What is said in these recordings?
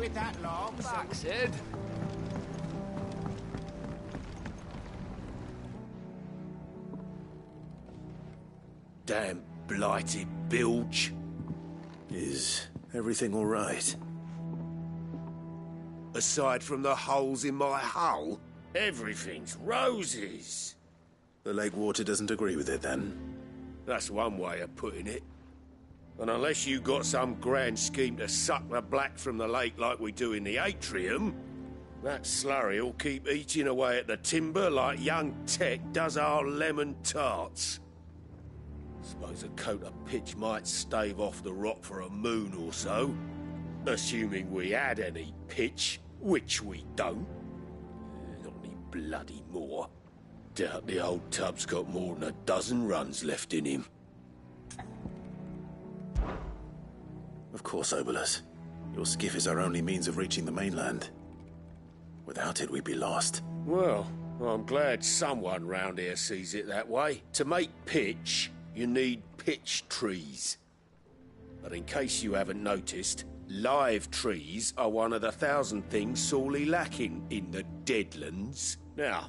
with that log. That's it. Damn blighted bilge. Is everything all right? Aside from the holes in my hull, everything's roses. The lake water doesn't agree with it, then? That's one way of putting it. And unless you got some grand scheme to suck the black from the lake like we do in the atrium, that slurry will keep eating away at the timber like young Tech does our lemon tarts. Suppose a coat of pitch might stave off the rot for a moon or so. Assuming we had any pitch, which we don't. Not any bloody more. Doubt the old tub's got more than a dozen runs left in him. Of course, Oouugh. Your skiff is our only means of reaching the mainland. Without it, we'd be lost. Well, I'm glad someone round here sees it that way. To make pitch, you need pitch trees. But in case you haven't noticed, live trees are one of the 1,000 things sorely lacking in the Deadlands. Now,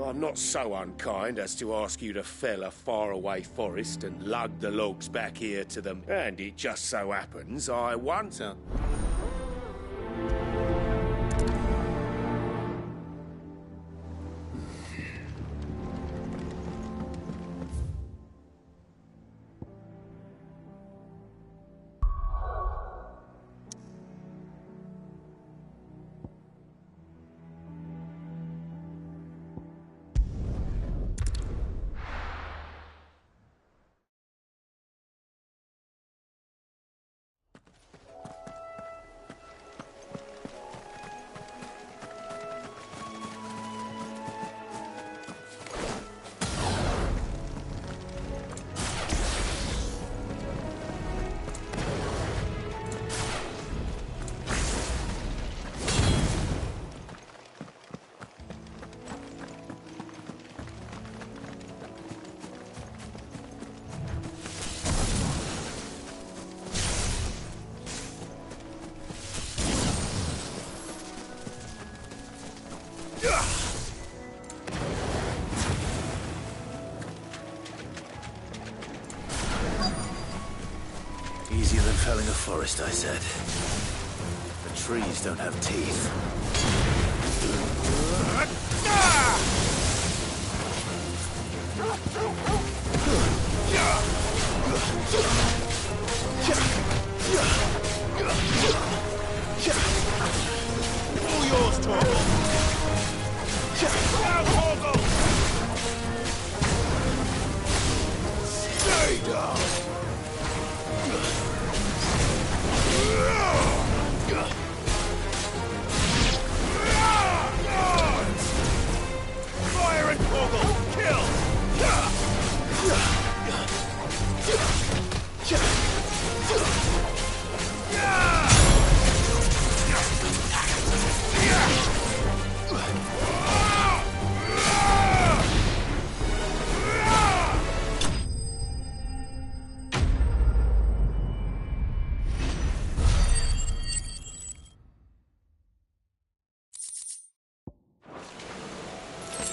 I'm not so unkind as to ask you to fell a faraway forest and lug the logs back here to them, and it just so happens I once... Easier than felling a forest, I said. The trees don't have teeth. All yours, Torgal! Now, Torgal! Stay down! Fire and Torgal! Kill!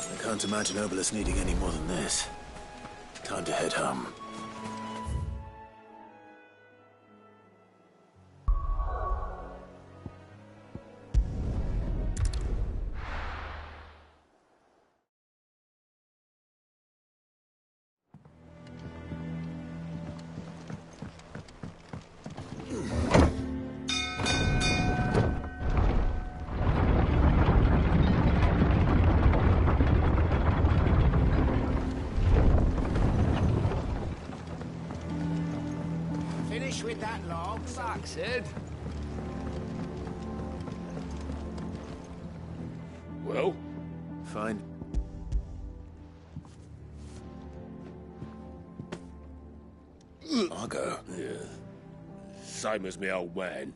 I can't imagine Oouugh needing any more than this. Time to head home. With that log, That's it. Well? Fine. I'll go. Yeah. Same as me old man.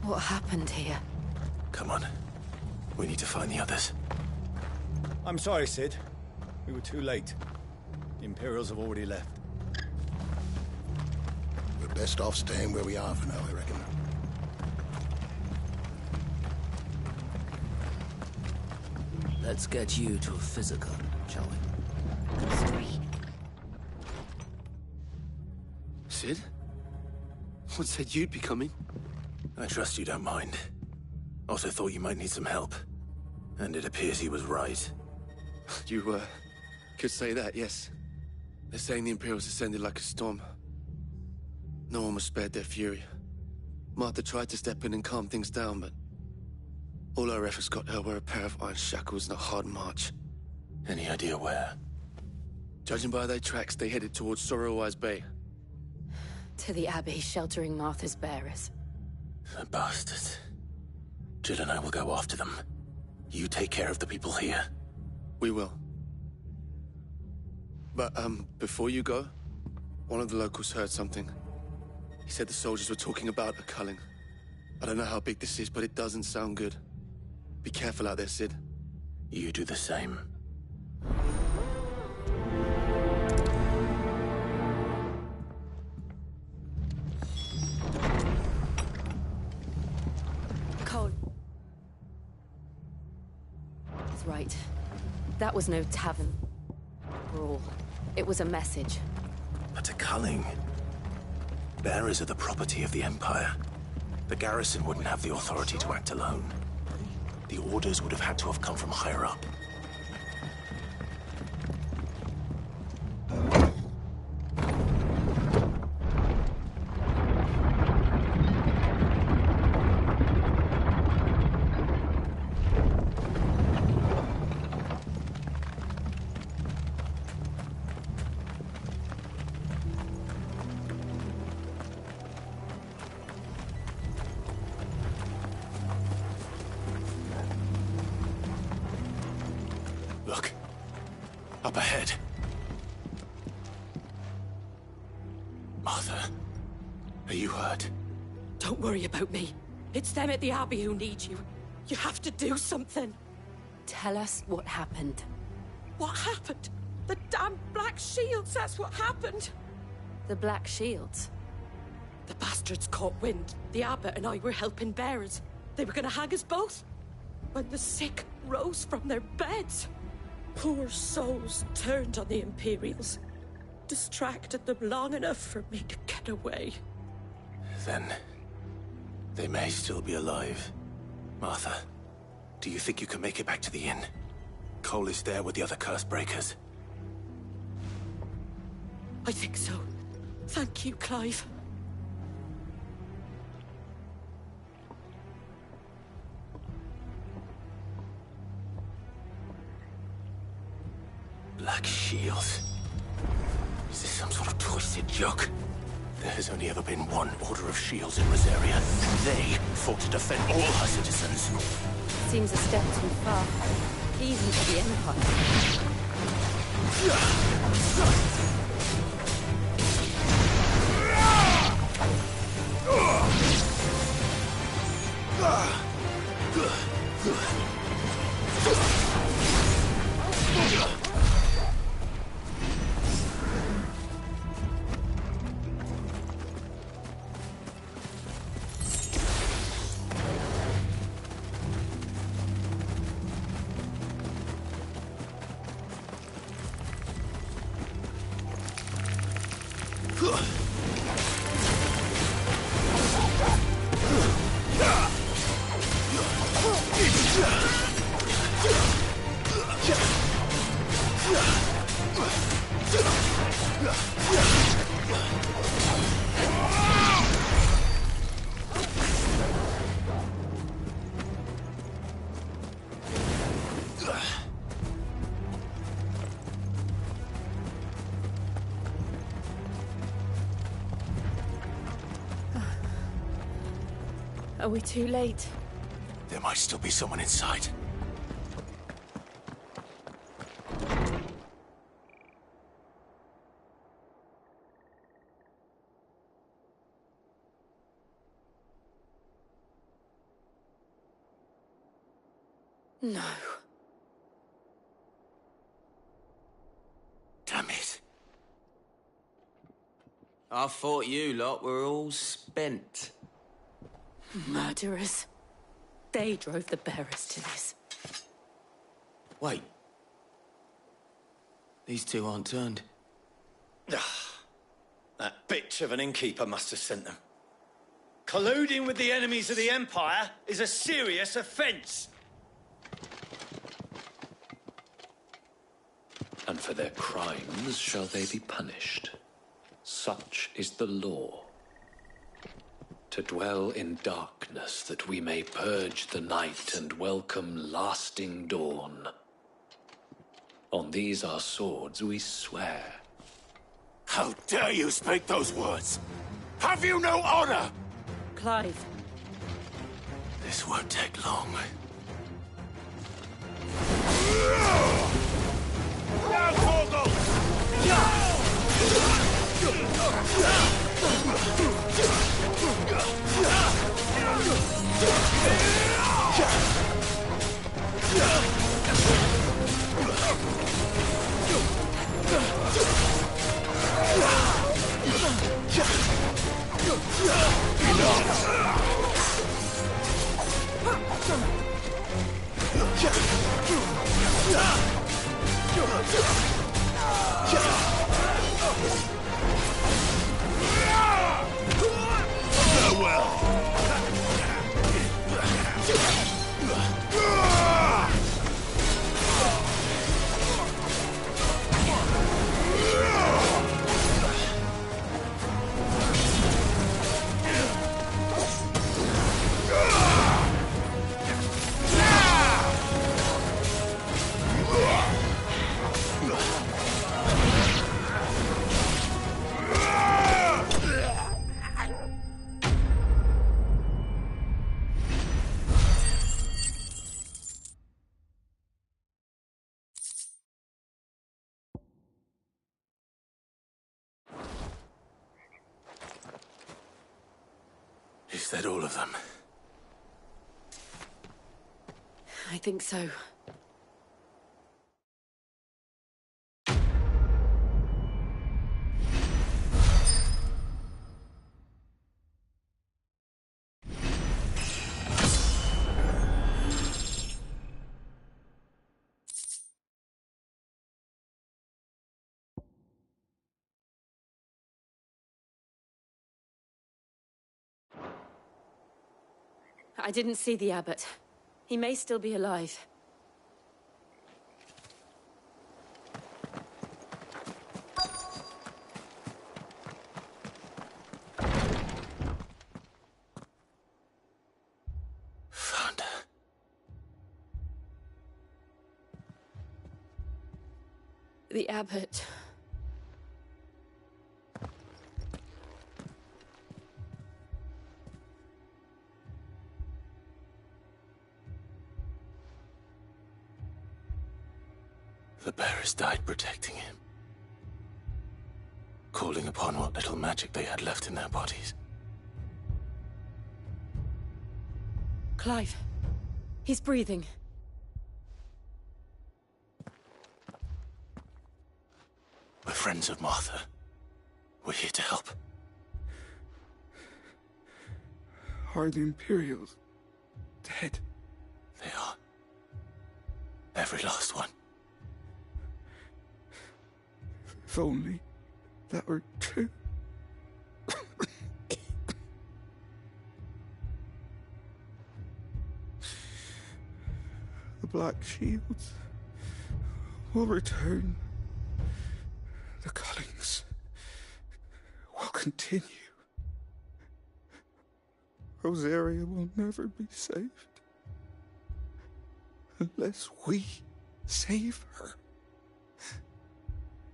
What happened here? Come on. We need to find the others. I'm sorry, Sid. We were too late. The Imperials have already left. We're best off staying where we are for now, I reckon. Let's get you to a physical, shall we? Street. Sid? What said you'd be coming? I trust you don't mind. Also thought you might need some help. And it appears he was right. You, could say that, yes. They're saying the Imperials descended like a storm. No one was spared their fury. Martha tried to step in and calm things down, but all our efforts got her were a pair of iron shackles and a hard march. Any idea where? Judging by their tracks, they headed towards Sorrowwise Bay. To the Abbey sheltering Martha's bearers. The bastards. Jill and I will go after them. You take care of the people here. We will. But, before you go, one of the locals heard something. He said the soldiers were talking about a culling. I don't know how big this is, but it doesn't sound good. Be careful out there, Sid. You do the same. Cole. He's right. That was no tavern brawl. It was a message. But a culling. Bearers are the property of the Empire. The garrison wouldn't have the authority to act alone. The orders would have had to have come from higher up. Look. Up ahead. Martha, are you hurt? Don't worry about me. It's them at the Abbey who need you. You have to do something. Tell us what happened. What happened? The damn Black Shields, that's what happened. The Black Shields. The bastards caught wind. The abbot and I were helping bearers. They were gonna hang us both. When the sick rose from their beds. Poor souls turned on the Imperials. Distracted them long enough for me to get away. Then, they may still be alive. Martha, do you think you can make it back to the inn? Cole is there with the other curse breakers. I think so. Thank you, Clive. Black Shields. Is this some sort of twisted joke? There has only ever been one Order of Shields in Rosaria, and they fought to defend all her citizens. Seems a step too far. Even for the Empire. Are we too late? There might still be someone inside. No. Damn it. I thought you lot were all spent. Murderers. They drove the bearers to this. Wait. These two aren't turned. That bitch of an innkeeper must have sent them. Colluding with the enemies of the Empire is a serious offense. And for their crimes shall they be punished. Such is the law. To dwell in darkness that we may purge the night and welcome lasting dawn. On these our swords we swear. How dare you speak those words? Have you no honor? Clive. This won't take long. Now, Oouugh! Is that all of them? I think so. I didn't see the abbot. He may still be alive. Found her. The abbot. The bearers died protecting him. Calling upon what little magic they had left in their bodies. Clive. He's breathing. We're friends of Martha. We're here to help. Are the Imperials dead? They are. Every last one. If only that were true. The Black Shields will return. The Cullings will continue. Rosaria will never be saved unless we save her.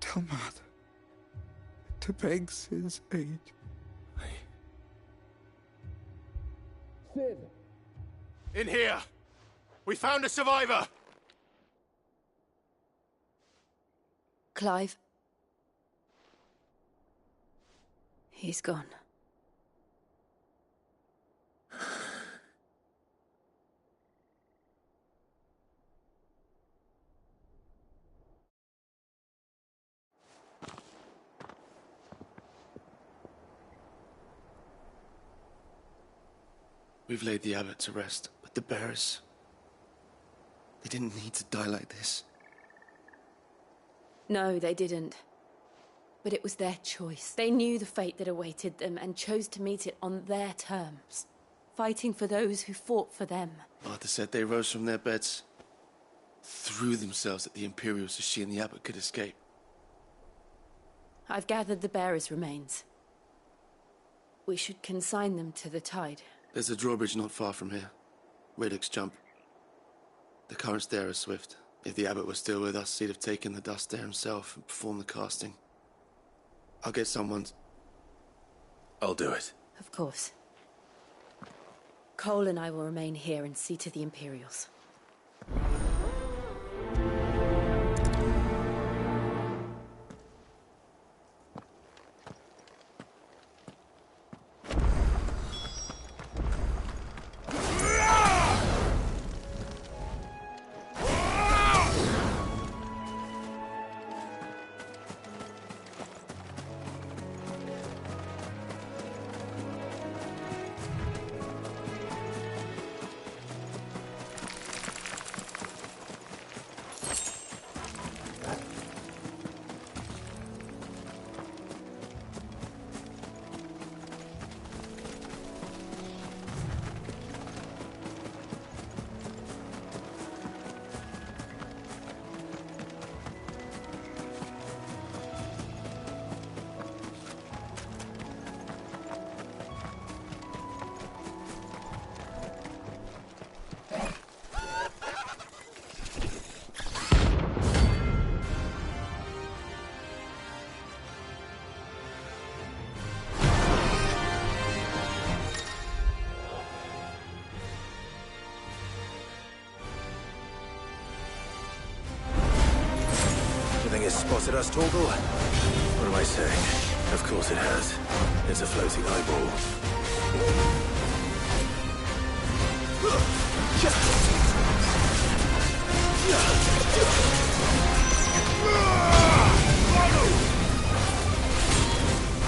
Tell Matt to beg Sid's aid. Sid! In here! We found a survivor! Clive. He's gone. We've laid the abbot to rest, but the bearers... they didn't need to die like this. No, they didn't. But it was their choice. They knew the fate that awaited them and chose to meet it on their terms, fighting for those who fought for them. Martha said they rose from their beds, threw themselves at the Imperials so she and the abbot could escape. I've gathered the bearers' remains. We should consign them to the tide. There's a drawbridge not far from here. Radix jump. The currents there are swift. If the abbot was still with us, he'd have taken the dust there himself and performed the casting. I'll get someone... I'll do it. Of course. Cole and I will remain here and see to the Imperials. Spotted us, Torgal? What am I saying? Of course it has. It's a floating eyeball.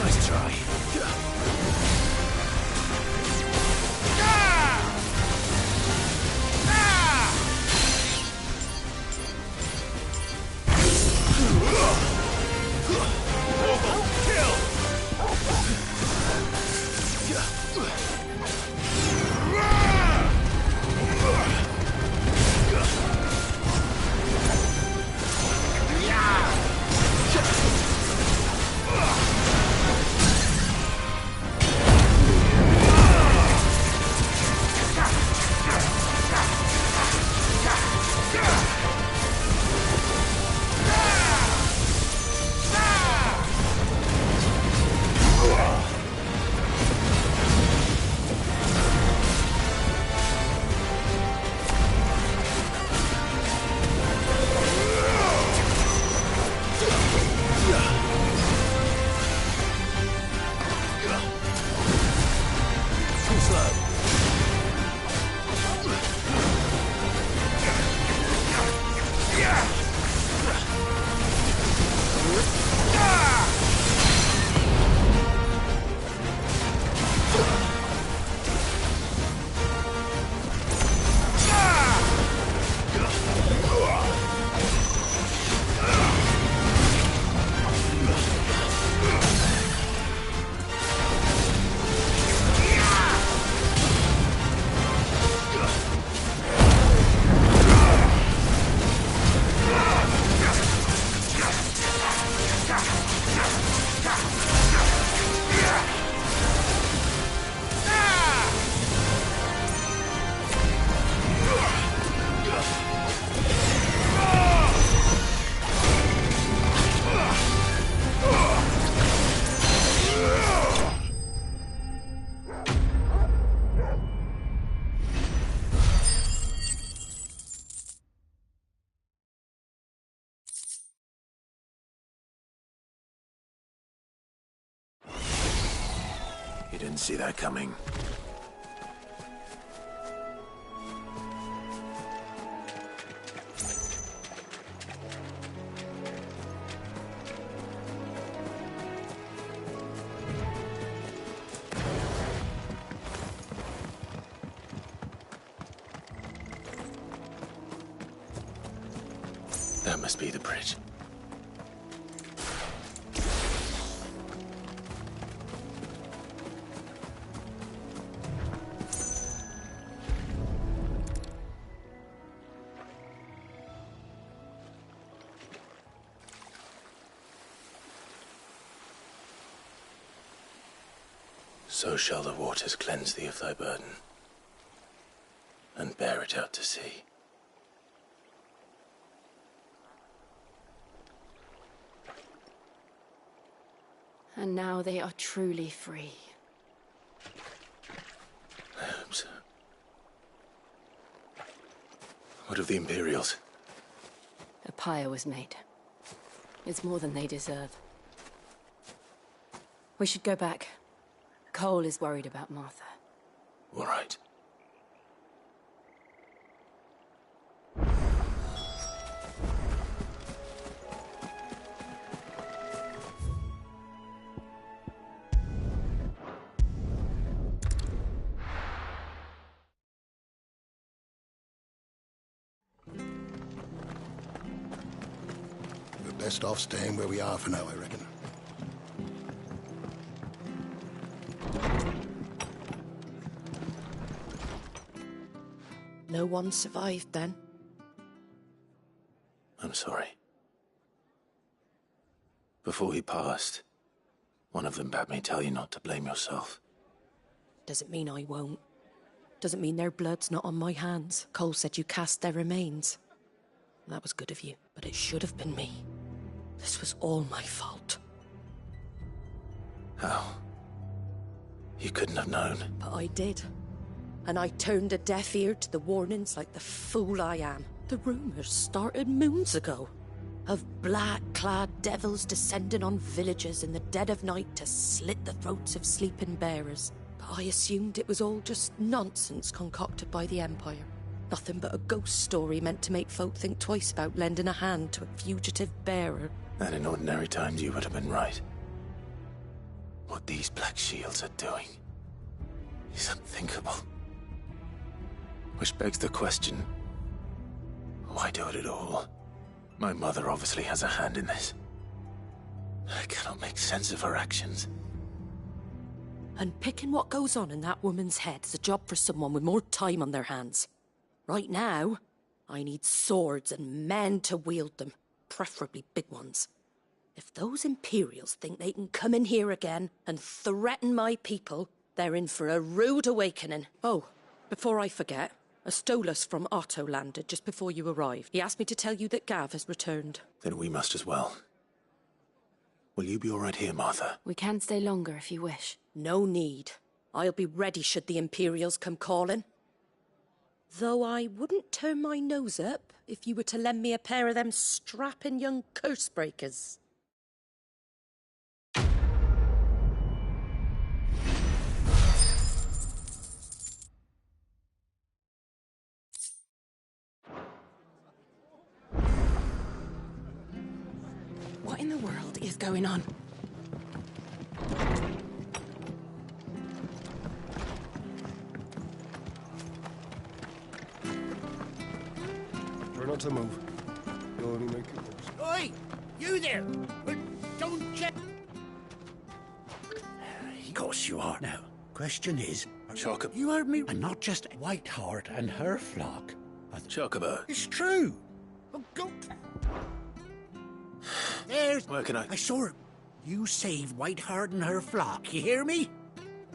Nice try. You didn't see that coming. must be the bridge. So shall the waters cleanse thee of thy burden, and bear it out to sea. And now they are truly free. I hope so. What of the Imperials? A pyre was made. It's more than they deserve. We should go back. Cole is worried about Martha. All right. We're best off staying where we are for now, I reckon. No one survived then? I'm sorry. Before he passed, one of them bade me tell you not to blame yourself. Doesn't mean I won't. Doesn't mean their blood's not on my hands. Cole said you cast their remains. That was good of you, but it should have been me. This was all my fault. How? You couldn't have known. But I did. And I turned a deaf ear to the warnings like the fool I am. The rumours started moons ago. Of black-clad devils descending on villages in the dead of night to slit the throats of sleeping bearers. But I assumed it was all just nonsense concocted by the Empire. Nothing but a ghost story meant to make folk think twice about lending a hand to a fugitive bearer. And in ordinary times you would have been right. What these Black Shields are doing is unthinkable. Which begs the question, why do it at all? My mother obviously has a hand in this. I cannot make sense of her actions. And picking what goes on in that woman's head is a job for someone with more time on their hands. Right now, I need swords and men to wield them, preferably big ones. If those Imperials think they can come in here again and threaten my people, they're in for a rude awakening. Oh, before I forget, a Stolas from Otto landed just before you arrived. He asked me to tell you that Gav has returned. Then we must as well. Will you be all right here, Martha? We can stay longer if you wish. No need. I'll be ready should the Imperials come calling. Though I wouldn't turn my nose up if you were to lend me a pair of them strapping young curse-breakers. What in the world is going on? Try not to move. You'll only make it worse. Oi! You there! Well, don't check. Of course you are now. Question is, Chocobo. you heard me, and not just Whiteheart and her flock. Chocobo. It's true. Oh, go. There's. Where can I? I saw her. You saved Whiteheart and her flock. You hear me?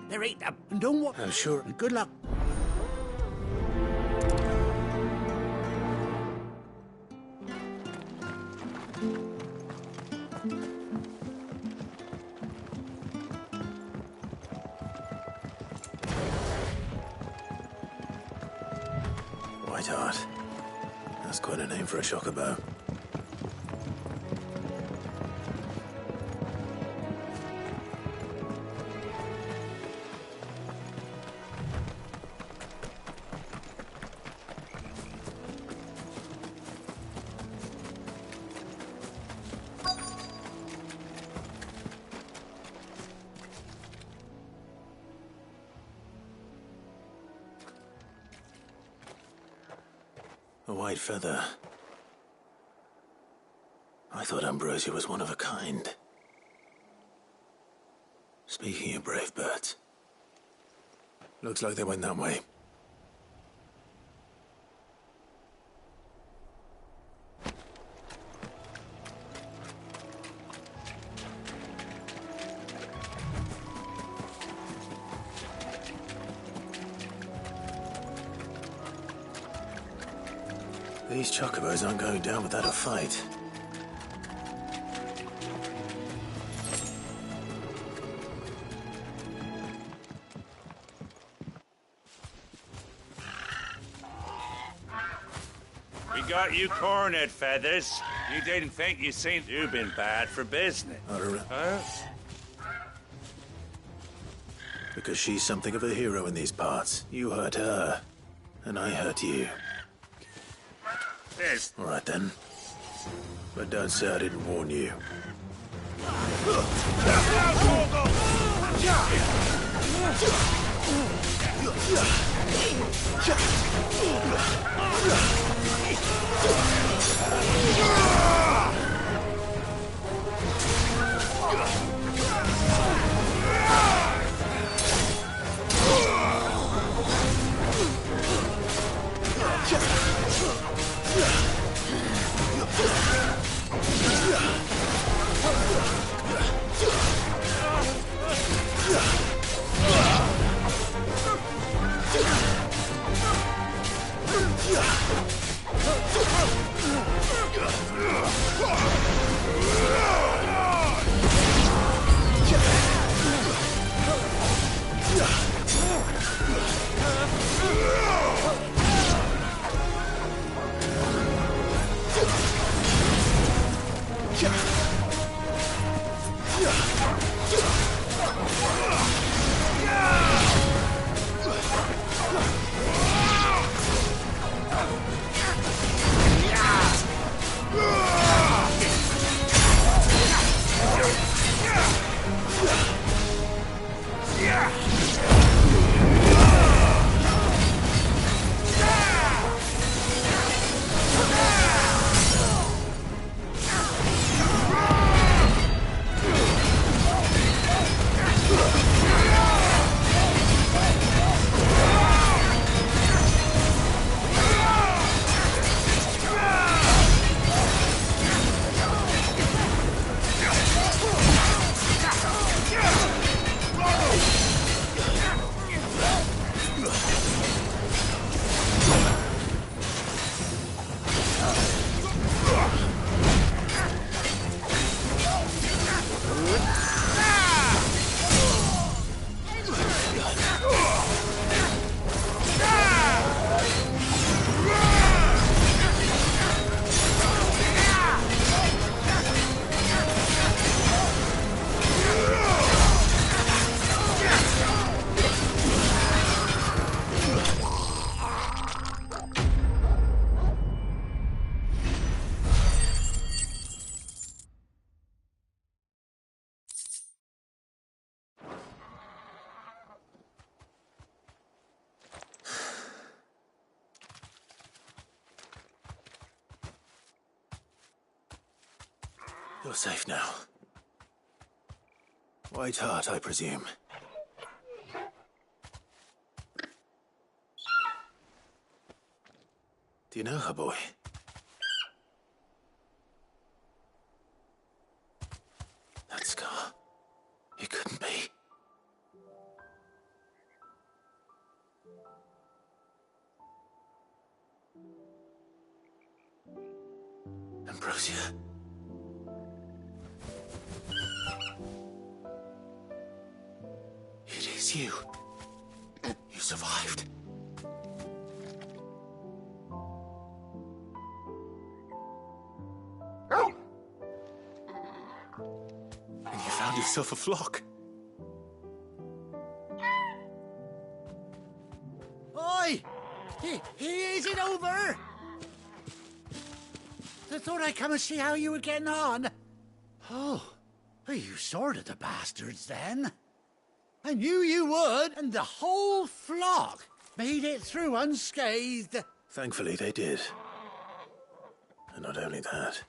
There ain't a. And don't worry. I'm sure. And good luck. Whiteheart. That's quite a name for a chocobo. A white feather. I thought Ambrosia was one of a kind. Speaking of brave birds, looks like they went that way. These chocobos aren't going down without a fight. We got you cornered, Feathers. You didn't think you seen you've been bad for business. Huh? Because she's something of a hero in these parts. You hurt her, and I hurt you. Yes. All right then. But don't say I didn't warn you. You're safe now. White Heart, I presume. Do you know her, boy? That scar. It couldn't be. Ambrosia. It is you. You survived. And you found yourself a flock. Oi! Is it over? I thought I'd come and see how you were getting on. Oh, you sorted the bastards then. I knew you would, and the whole flock made it through unscathed. Thankfully, they did. And not only that,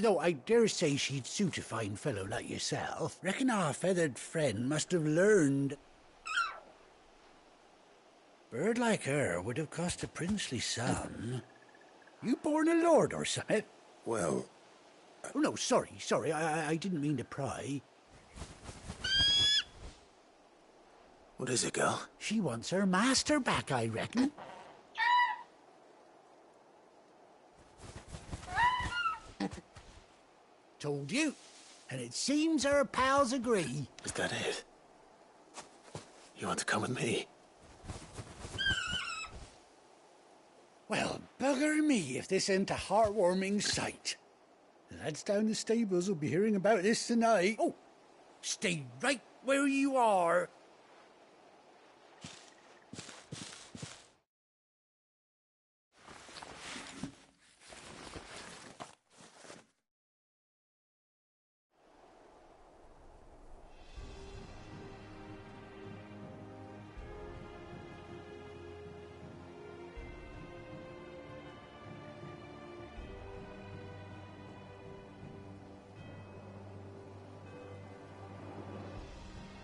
though I dare say she'd suit a fine fellow like yourself. Reckon our feathered friend must have learned. Bird like her would have cost a princely son. You born a lord or something? Well... Oh, no, sorry. I didn't mean to pry. What is it, girl? She wants her master back, I reckon. Told you. And it seems our pals agree. Is that it? You want to come with me? Well, bugger me if this ain't a heartwarming sight. The lads down the stables will be hearing about this tonight. Oh, stay right where you are.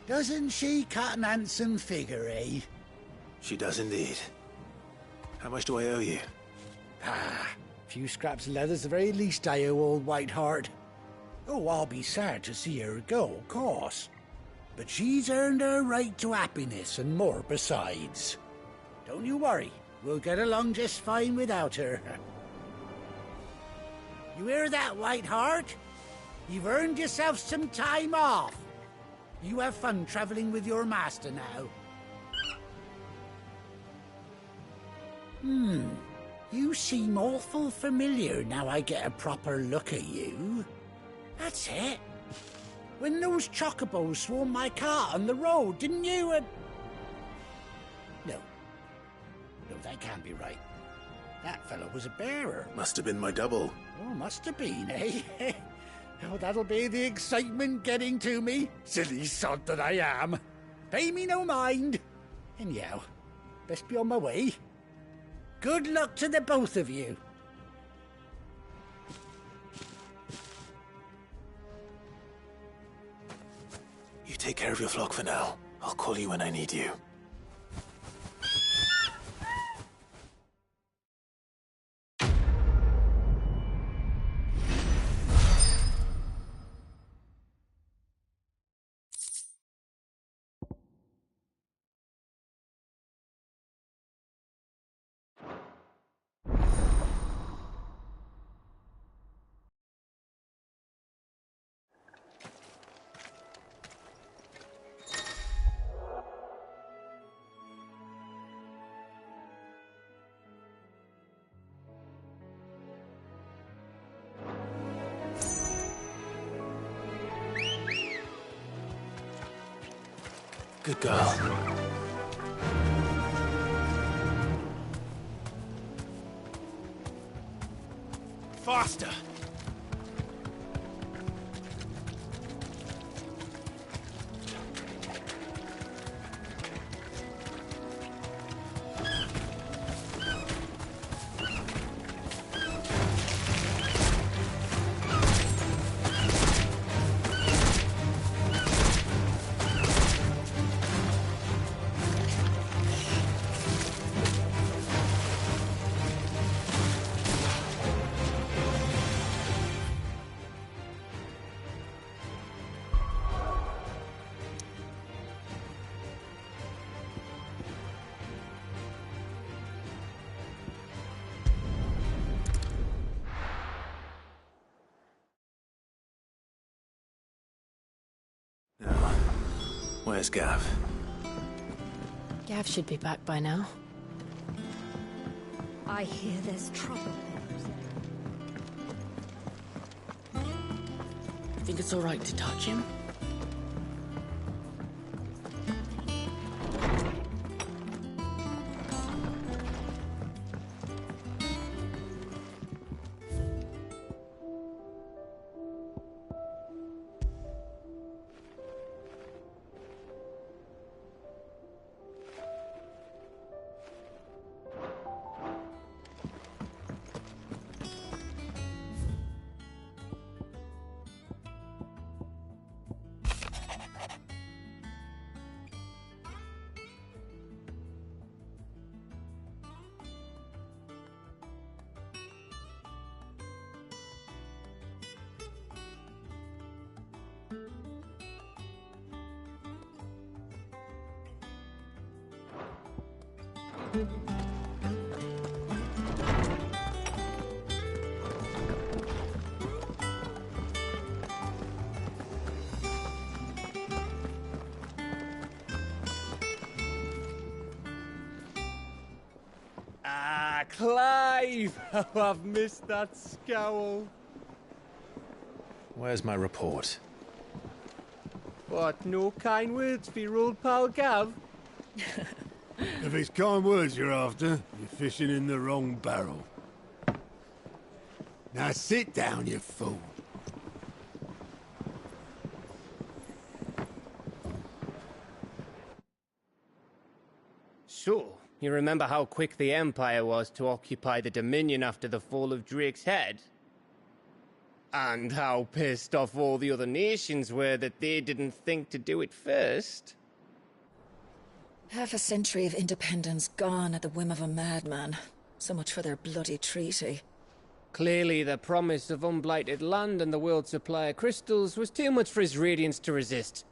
Doesn't she cut an handsome figure, eh? She does indeed. How much do I owe you? A few scraps of leather's the very least I owe old Whiteheart. Oh, I'll be sad to see her go, of course. But she's earned her right to happiness and more besides. Don't you worry, we'll get along just fine without her. You hear that, Whiteheart? You've earned yourself some time off. You have fun traveling with your master now. You seem awful familiar now I get a proper look at you. That's it. When those chocobos swarmed my cart on the road, didn't you? No, that can't be right. That fellow was a bearer. Must have been my double. Oh, must have been, eh? Oh, that'll be the excitement getting to me. Silly sod that I am. Pay me no mind. Anyhow, best be on my way. Good luck to the both of you. You take care of your flock for now. I'll call you when I need you. Good girl. Faster! Where's Gav? Gav should be back by now. I hear there's trouble. Think it's all right to touch him? Ah, Clive! How I've missed that scowl. Where's my report? What, no kind words for your old pal Gav? If it's kind words you're after, you're fishing in the wrong barrel. Now sit down, you fool. So, you remember how quick the Empire was to occupy the Dominion after the fall of Drake's head? And how pissed off all the other nations were that they didn't think to do it first? Half a century of independence gone at the whim of a madman. So much for their bloody treaty. Clearly, the promise of unblighted land and the world's supply of crystals was too much for his radiance to resist.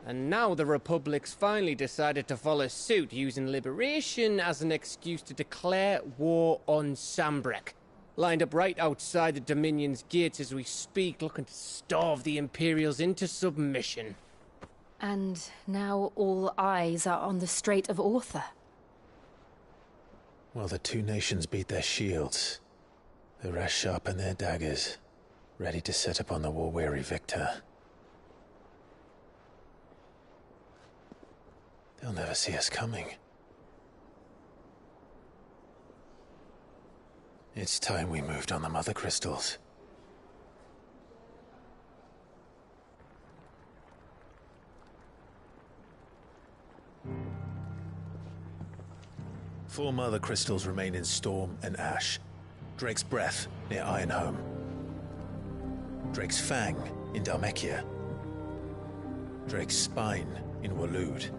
And now the Republic's finally decided to follow suit, using liberation as an excuse to declare war on Sambrek. Lined up right outside the Dominion's gates as we speak, looking to starve the Imperials into submission. And now all eyes are on the Strait of Author. Well, the two nations beat their shields. The rest sharpen their daggers, ready to set upon the war-weary victor. They'll never see us coming. It's time we moved on the Mother Crystals. Four Mother Crystals remain in Storm and Ash. Drake's Breath near Ironhome. Drake's Fang in Dhalmekia. Drake's Spine in Waloed.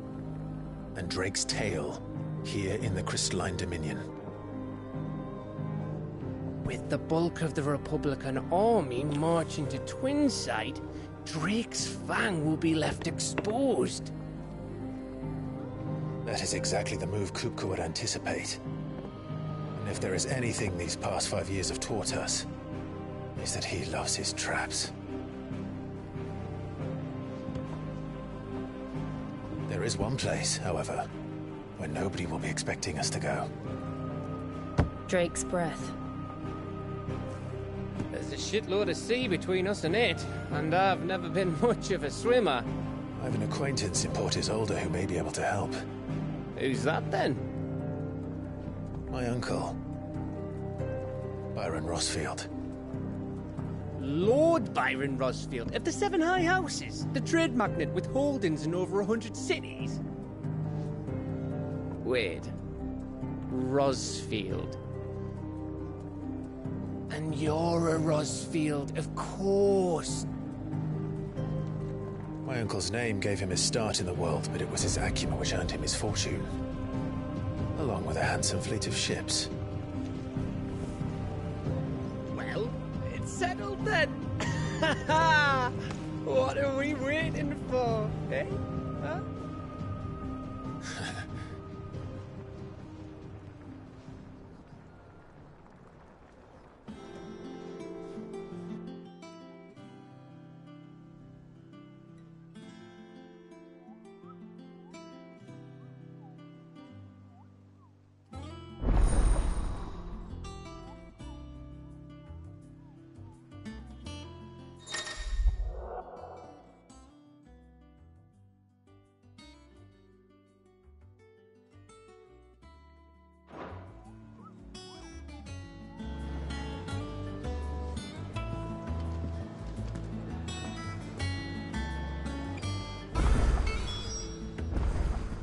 And Drake's Tail here in the Crystalline Dominion. With the bulk of the Republican army marching to Twinside, Drake's Fang will be left exposed. That is exactly the move Kupka would anticipate. And if there is anything these past 5 years have taught us, is that he loves his traps. There is one place, however, where nobody will be expecting us to go. Drake's Breath. There's a shitload of sea between us and it, and I've never been much of a swimmer. I have an acquaintance in Port Isolde who may be able to help. Who's that then? My uncle, Byron Rosfield. Lord Byron Rosfield of the Seven High Houses, the trade magnate with holdings in over 100 cities. Wait, Rosfield. And you're a Rosfield, of course. My uncle's name gave him his start in the world, but it was his acumen which earned him his fortune, along with a handsome fleet of ships. Well, it's settled then. What are we waiting for, eh? Huh?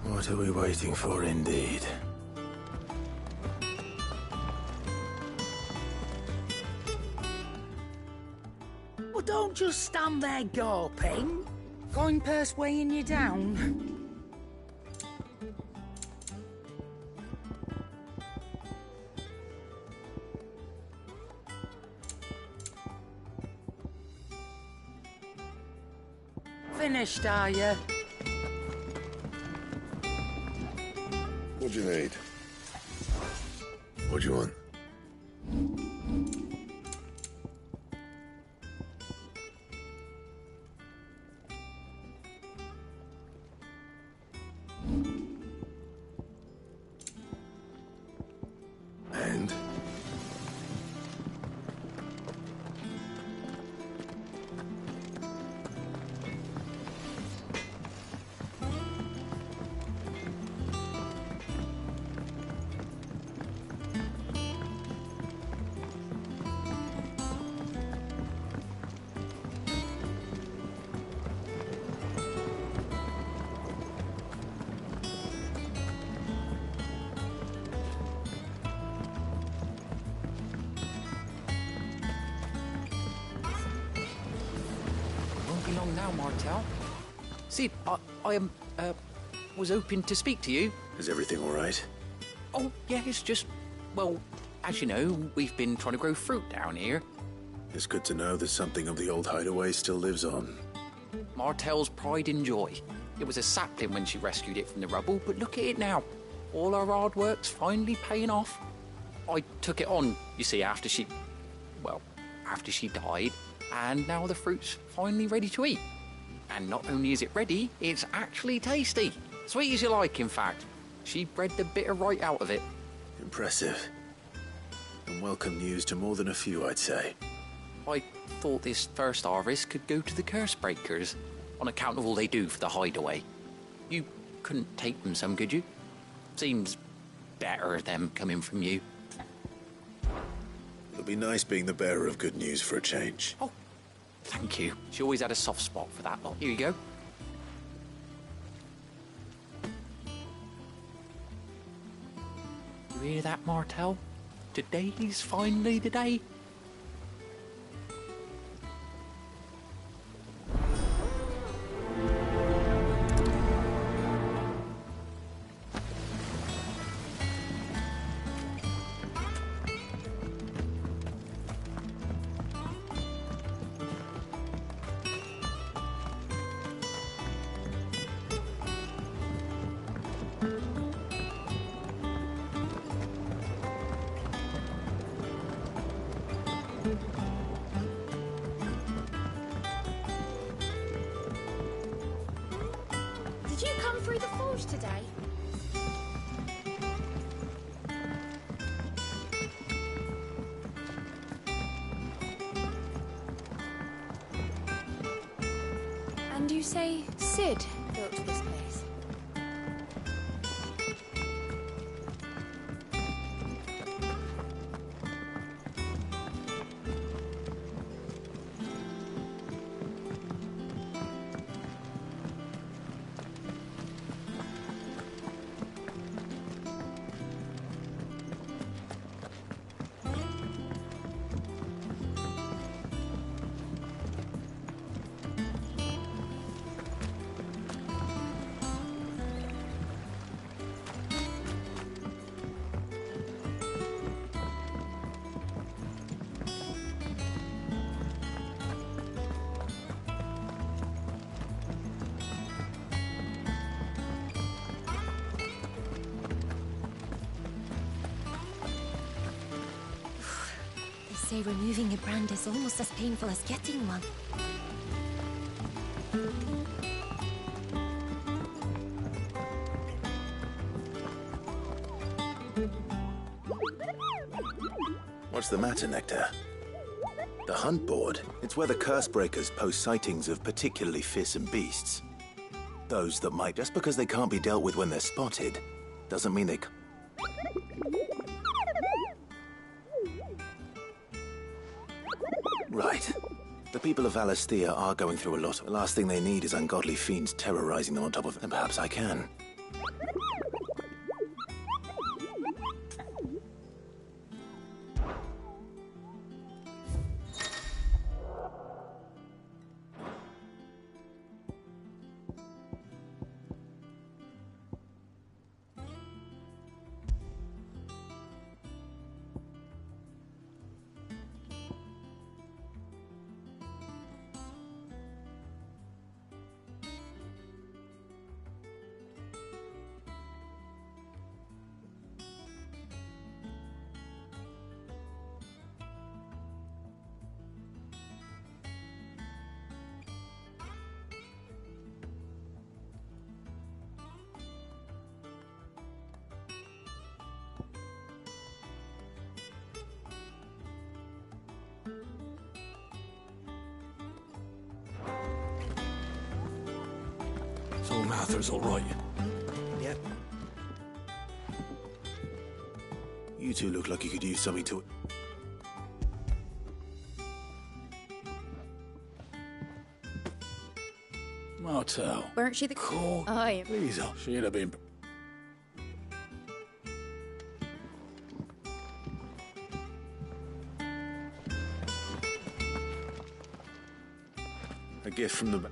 What are we waiting for, indeed? Well, don't just stand there gawping. Coin purse weighing you down. Finished, are you? What do you need? What do you want? And? Won't be long now, Martel. Sid, I was hoping to speak to you. Is everything all right? Oh, yeah, it's just, well, as you know, we've been trying to grow fruit down here. It's good to know that something of the old hideaway still lives on. Martel's pride and joy. It was a sapling when she rescued it from the rubble, but look at it now. All our hard work's finally paying off. I took it on, you see, after she died, and now the fruit's finally ready to eat. And not only is it ready, it's actually tasty. Sweet as you like, in fact. She bred the bitter right out of it. Impressive. And welcome news to more than a few, I'd say. I thought this first harvest could go to the curse breakers, on account of all they do for the hideaway. You couldn't take them some, could you? Seems better them coming from you. It'll be nice being the bearer of good news for a change. Oh, thank you. She always had a soft spot for that lot. Here you go. You hear that, Martel? Today's finally the day. Did you come through the forge today? And you say Sid built this place? They say removing a brand is almost as painful as getting one. What's the matter, Nectar? The hunt board. It's where the curse breakers post sightings of particularly fearsome beasts. Those that might, just because they can't be dealt with when they're spotted, doesn't mean they c- Right. The people of Valisthea are going through a lot. The last thing they need is ungodly fiends terrorizing them on top of them. Perhaps I can. So Mather's all right. Yep. You two look like you could use something to... Martel. Weren't she the... Cool. Aye. Please, she'd have been... A gift from the...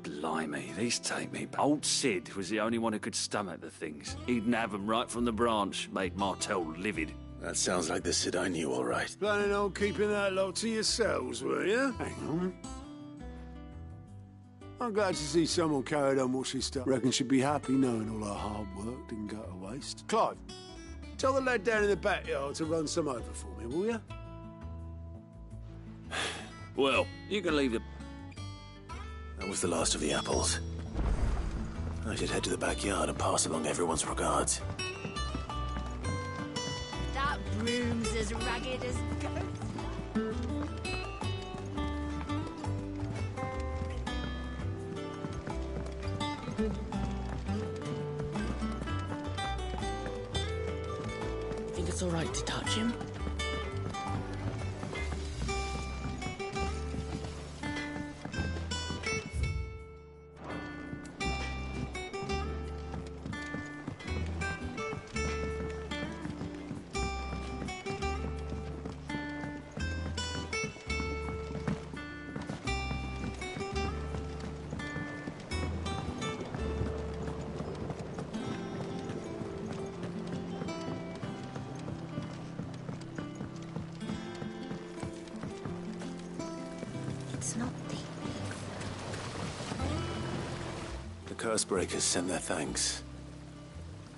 Blimey, these take me back. Old Sid was the only one who could stomach the things. He'd nab them right from the branch, make Martel livid. That sounds like the Sid I knew, all right. Planning on keeping that lot to yourselves, were you? Hang on. I'm glad to see someone carried on what she started. Reckon she'd be happy knowing all her hard work didn't go to waste. Clive, tell the lad down in the backyard to run some over for me, will you? Well, you can leave the... That was the last of the apples. I should head to the backyard and pass along everyone's regards. That broom's as ragged as ghosts. Think it's all right to touch him? It's not deep. The Cursebreakers send their thanks.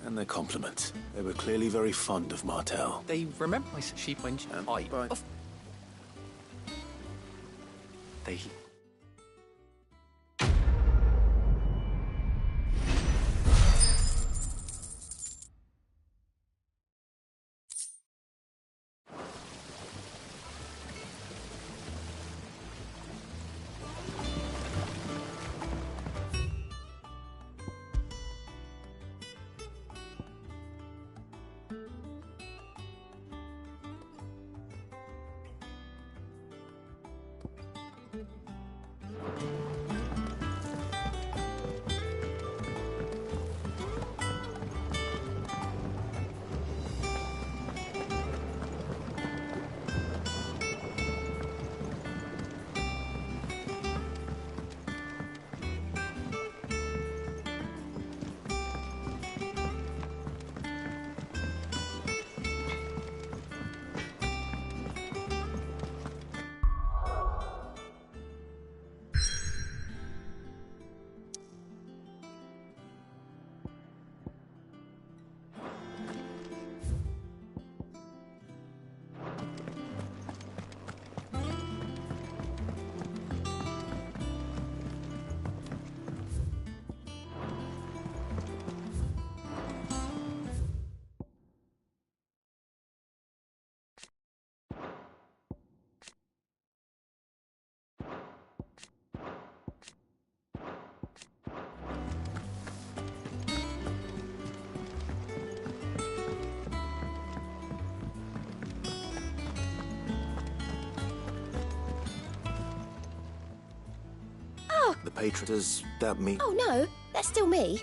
And their compliments. They were clearly very fond of Martel. They remember my sheep when... Bye. They... The patron, does that mean... Oh no, that's still me.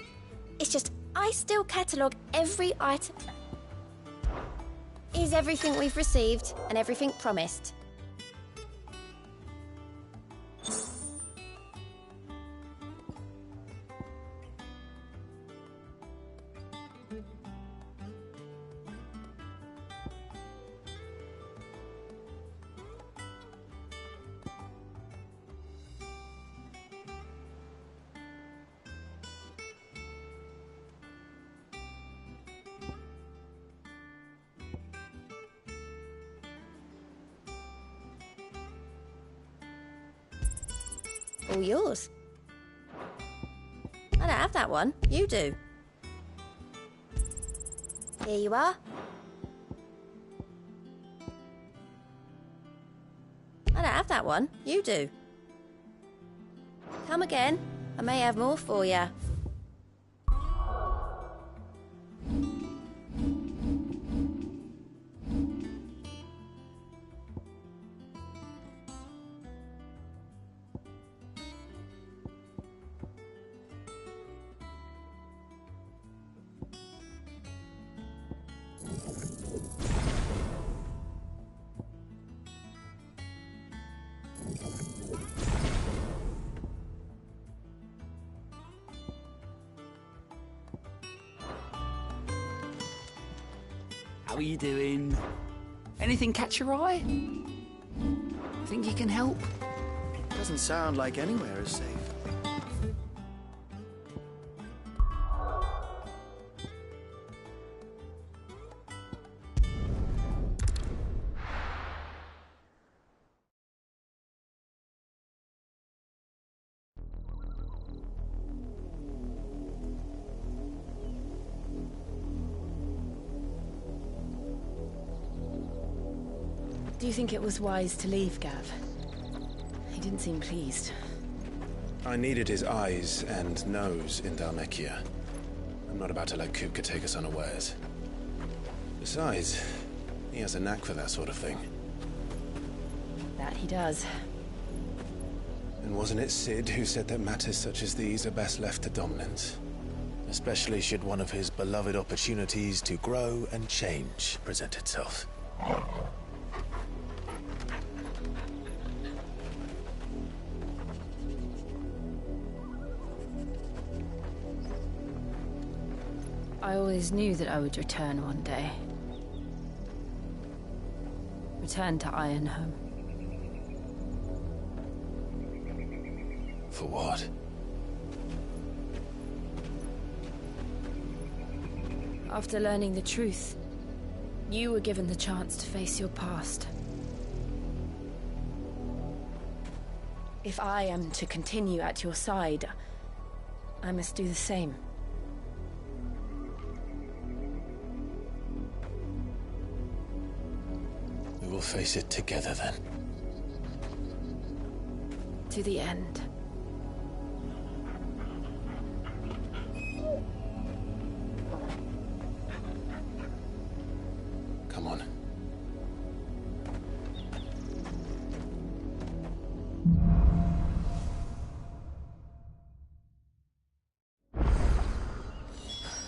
It's just I still catalogue every item. Is everything we've received and everything promised. All yours. I don't have that one. You do. Here you are. I don't have that one. You do. Come again. I may have more for you. How are you doing? Anything catch your eye? Think you can help? Doesn't sound like anywhere is safe. Do you think it was wise to leave, Gav? He didn't seem pleased. I needed his eyes and nose in Dhalmekia. I'm not about to let Kupka take us unawares. Besides, he has a knack for that sort of thing. That he does. And wasn't it Sid who said that matters such as these are best left to dominance? Especially should one of his beloved opportunities to grow and change present itself. I always knew that I would return one day. Return to Ironhome. For what? After learning the truth, you were given the chance to face your past. If I am to continue at your side, I must do the same. We will face it together then. To the end. Come on.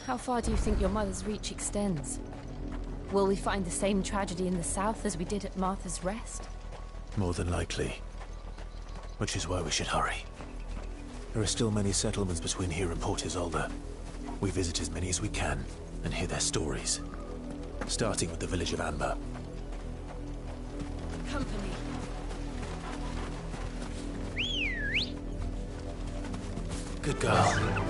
How far do you think your mother's reach extends? Will we find the same tragedy in the south as we did at Martha's Rest? More than likely. Which is why we should hurry. There are still many settlements between here and Port Isolde. We visit as many as we can and hear their stories. Starting with the village of Amber. Company. Good girl.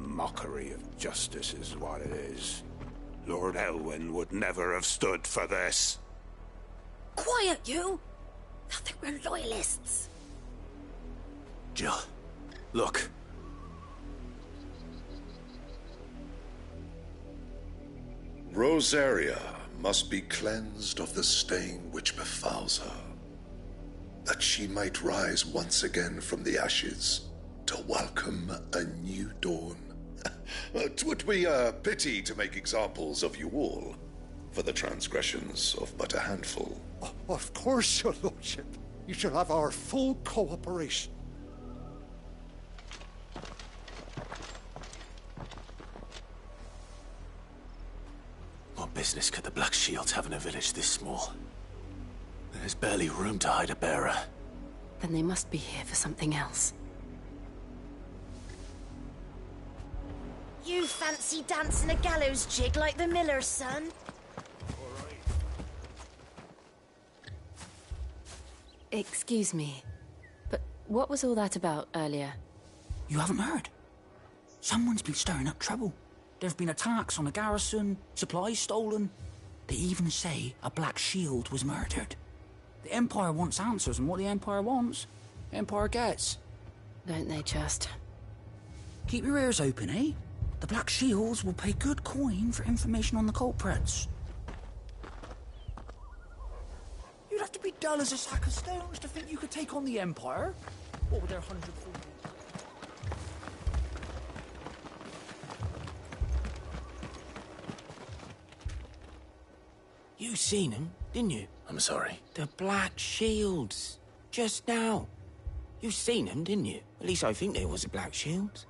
Mockery of justice is what it is. Lord Elwyn would never have stood for this. Quiet, you! I think we're loyalists. Jill, look. Rosaria must be cleansed of the stain which befouls her, that she might rise once again from the ashes to welcome a new dawn. 'Twould be a pity to make examples of you all, for the transgressions of but a handful. Of course, your lordship. You shall have our full cooperation. What business could the Black Shields have in a village this small? There's barely room to hide a bearer. Then they must be here for something else. You fancy dancing a gallows jig like the miller's son? Excuse me, but what was all that about earlier? You haven't heard? Someone's been stirring up trouble. There've been attacks on the garrison, supplies stolen. They even say a Black Shield was murdered. The Empire wants answers, and what the Empire wants, the Empire gets. Don't they just? Keep your ears open, eh? The Black Shields will pay good coin for information on the culprits. You'd have to be dull as a sack of stones to think you could take on the Empire. What with their 140... You seen them, didn't you? I'm sorry. The Black Shields. Just now. You seen them, didn't you? At least I think there was a Black Shield.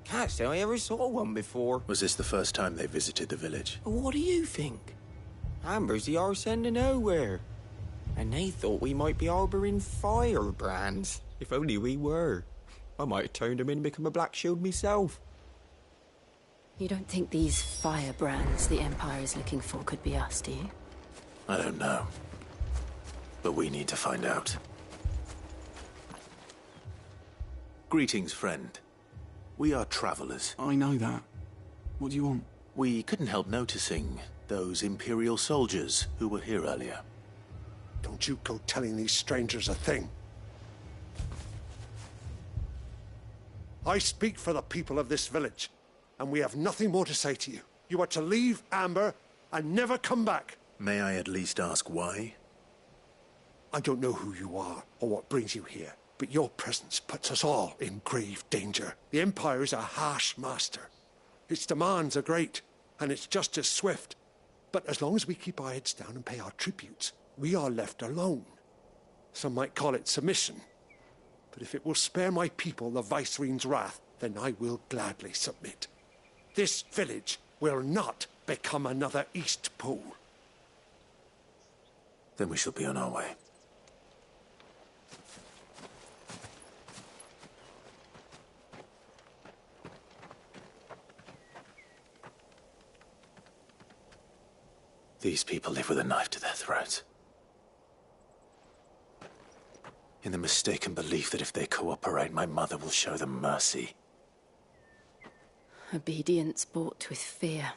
Can't say I ever saw one before. Was this the first time they visited the village? What do you think? Amber's the arse end of nowhere. And they thought we might be harbouring firebrands. If only we were. I might have turned them in and become a Black Shield myself. You don't think these firebrands the Empire is looking for could be us, do you? I don't know. But we need to find out. Greetings, friend. We are travelers. I know that. What do you want? We couldn't help noticing those Imperial soldiers who were here earlier. Don't you go telling these strangers a thing. I speak for the people of this village, and we have nothing more to say to you. You are to leave Amber and never come back. May I at least ask why? I don't know who you are or what brings you here, but your presence puts us all in grave danger. The Empire is a harsh master. Its demands are great, and its justice swift. But as long as we keep our heads down and pay our tributes, we are left alone. Some might call it submission. But if it will spare my people the Viceroy's wrath, then I will gladly submit. This village will not become another East Pool. Then we shall be on our way. These people live with a knife to their throats. In the mistaken belief that if they cooperate, my mother will show them mercy. Obedience bought with fear.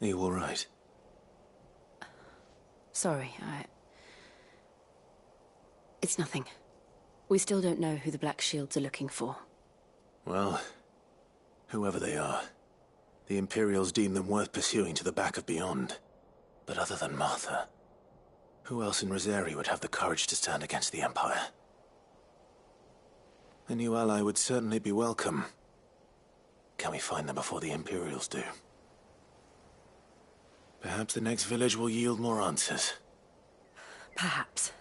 Are you all right? Sorry, It's nothing. We still don't know who the Black Shields are looking for. Well, whoever they are, the Imperials deem them worth pursuing to the back of beyond. But other than Martha, who else in Rosari would have the courage to stand against the Empire? A new ally would certainly be welcome. Can we find them before the Imperials do? Perhaps the next village will yield more answers. Perhaps.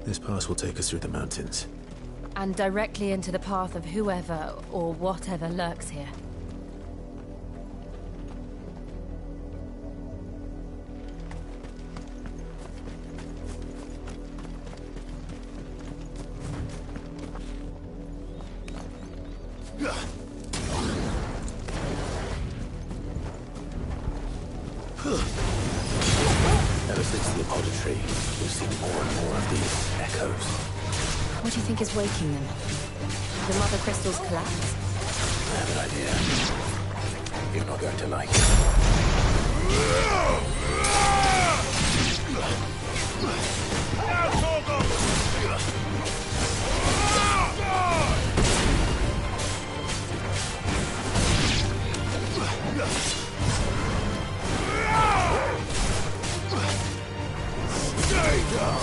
This pass will take us through the mountains. And directly into the path of whoever or whatever lurks here. Ever since the auditory, we've seen more and more of these echoes. What do you think is waking them? The mother crystals collapse? I have an idea. You're not going to like Stay down!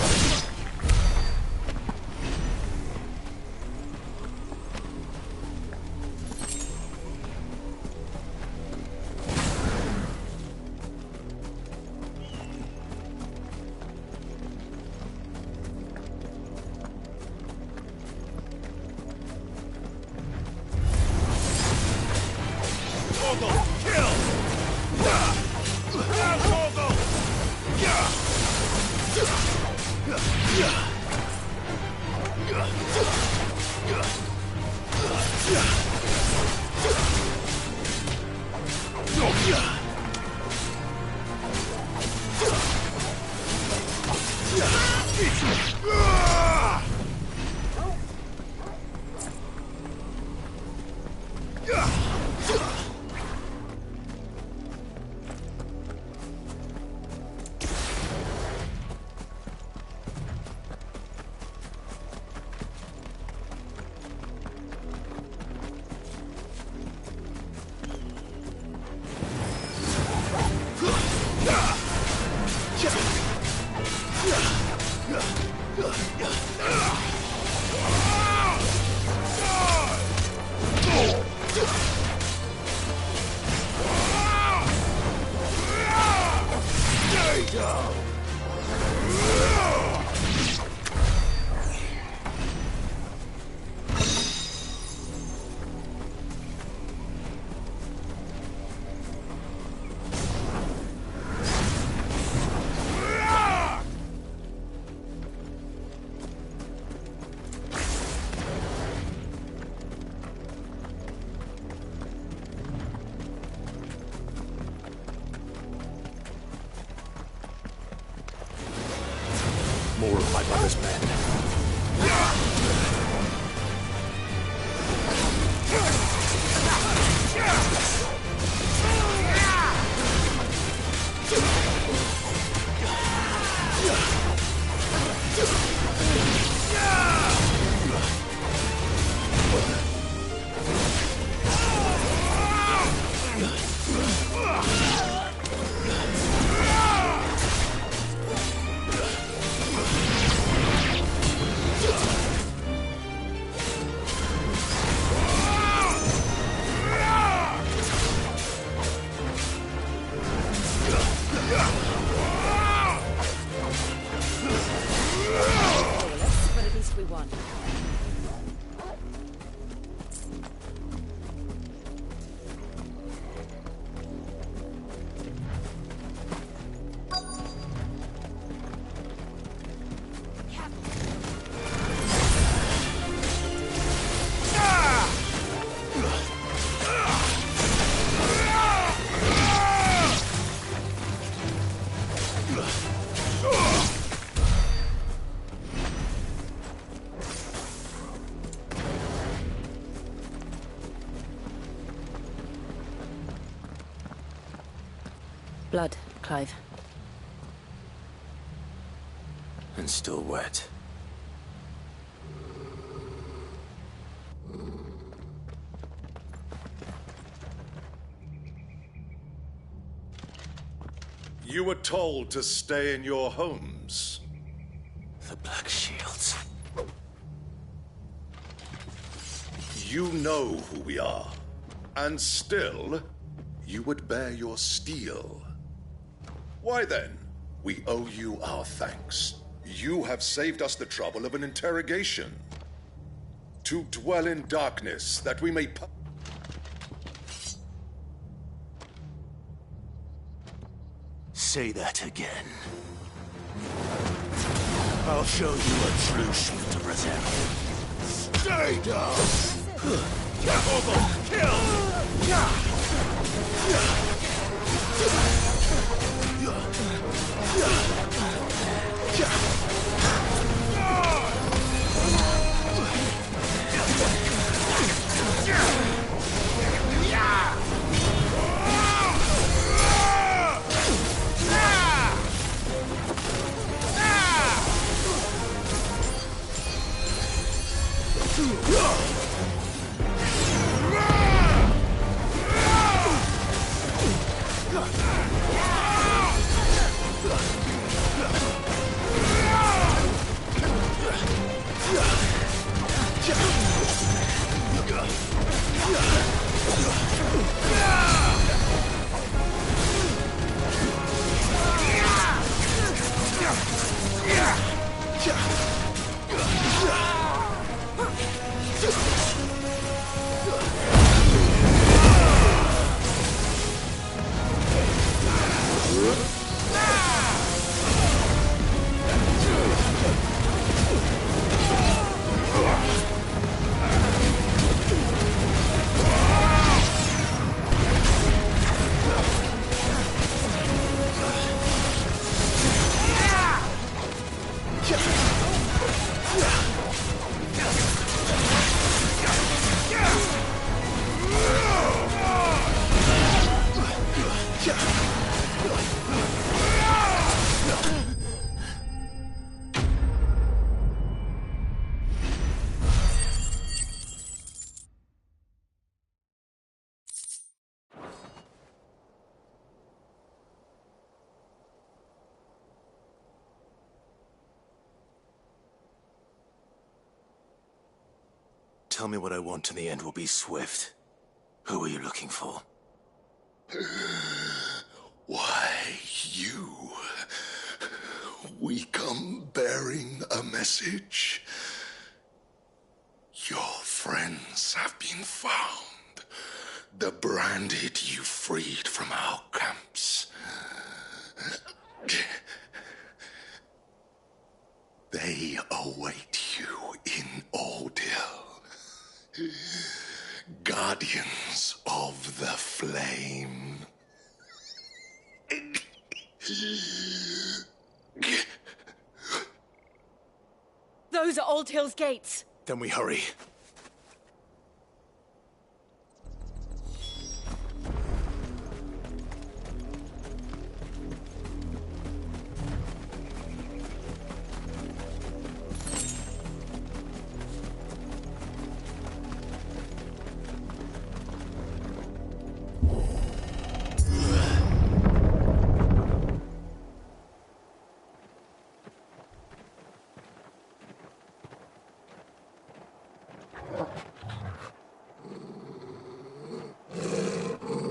Oouugh, kill! More of my brother's men. But at least we won. Blood, Clive. And still wet. You were told to stay in your homes. The Black Shields. You know who we are. And still, you would bear your steel. Why then, we owe you our thanks. You have saved us the trouble of an interrogation. To dwell in darkness, that we may... Say that again. I'll show you a true shield to present. Stay down! Oouugh, tell me what I want and the end will be swift. Who are you looking for? Why, you. We come bearing a message. Your friends have been found. The branded you freed from our camps. They await you in Oouugh. Guardians of the Flame. Those are Oldhill's gates. Then we hurry.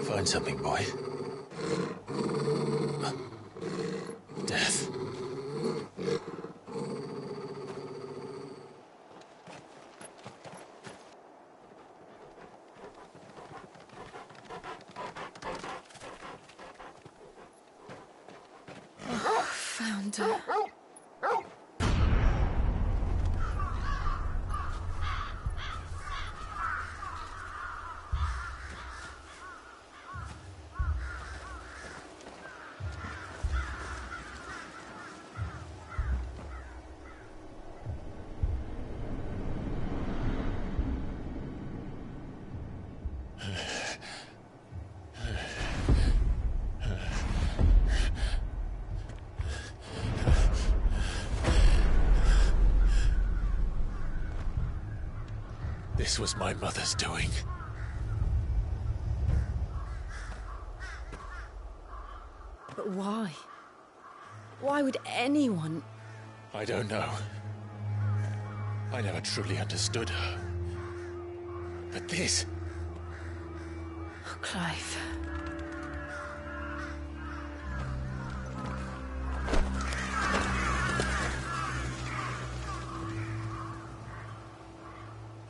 Find something, boy. Death. Found her. This was my mother's doing. But why? Why would anyone... I don't know. I never truly understood her. But this... Oh, Clive.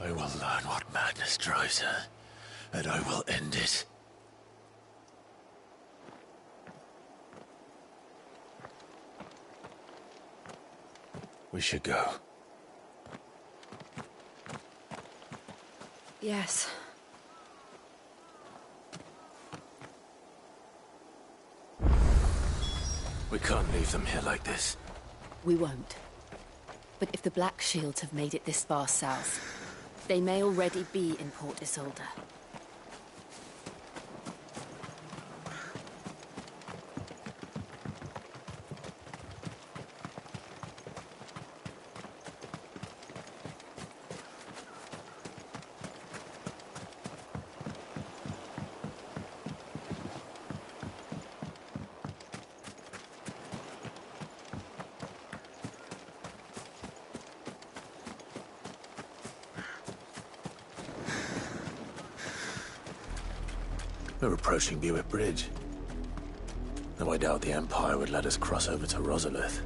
I will learn what madness drives her, and I will end it. We should go. Yes. We can't leave them here like this. We won't. But if the Black Shields have made it this far south, they may already be in Port Isolde. We're approaching Buick Bridge. Though I doubt the Empire would let us cross over to Rosalith.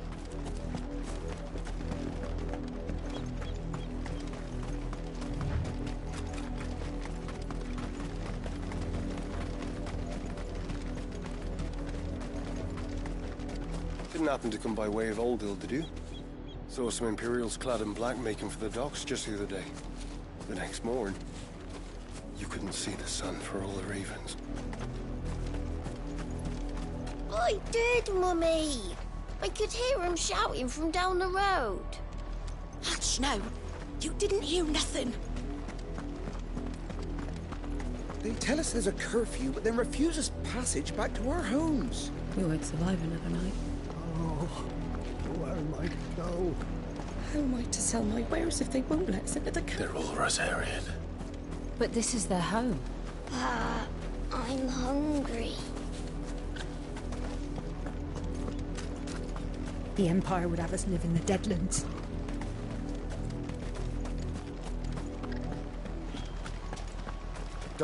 Didn't happen to come by way of Oldhill, did you? Saw some Imperials clad in black making for the docks just the other day. The next morning, you couldn't see the sun for all the ravens. I did, Mummy. I could hear him shouting from down the road. Hush now. You didn't hear nothing. They tell us there's a curfew, but then refuse us passage back to our homes. We won't survive another night. Oh, where am I to go? How am I to sell my wares if they won't let us into the camp? They're all Rosarian. But this is their home. I'm hungry. The Empire would have us live in the Deadlands.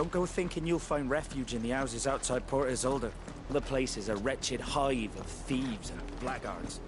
Don't go thinking you'll find refuge in the houses outside Port Isolde. The place is a wretched hive of thieves and blackguards.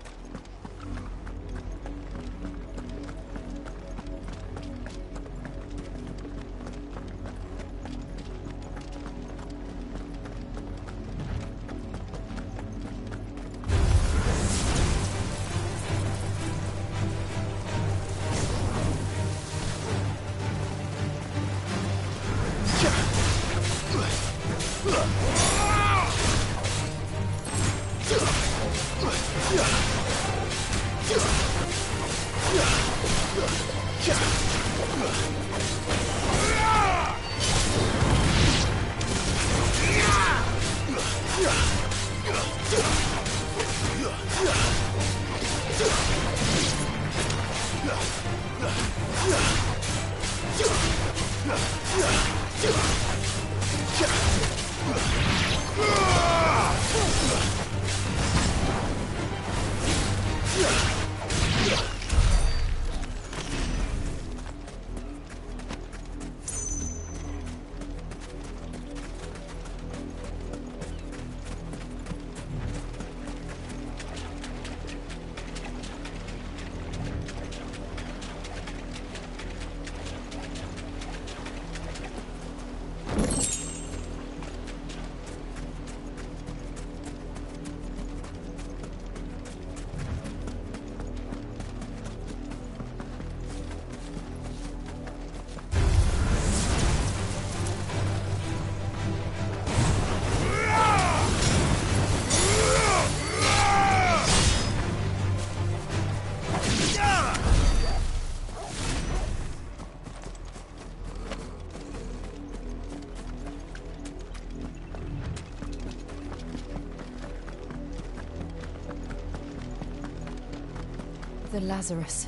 The Lazarus.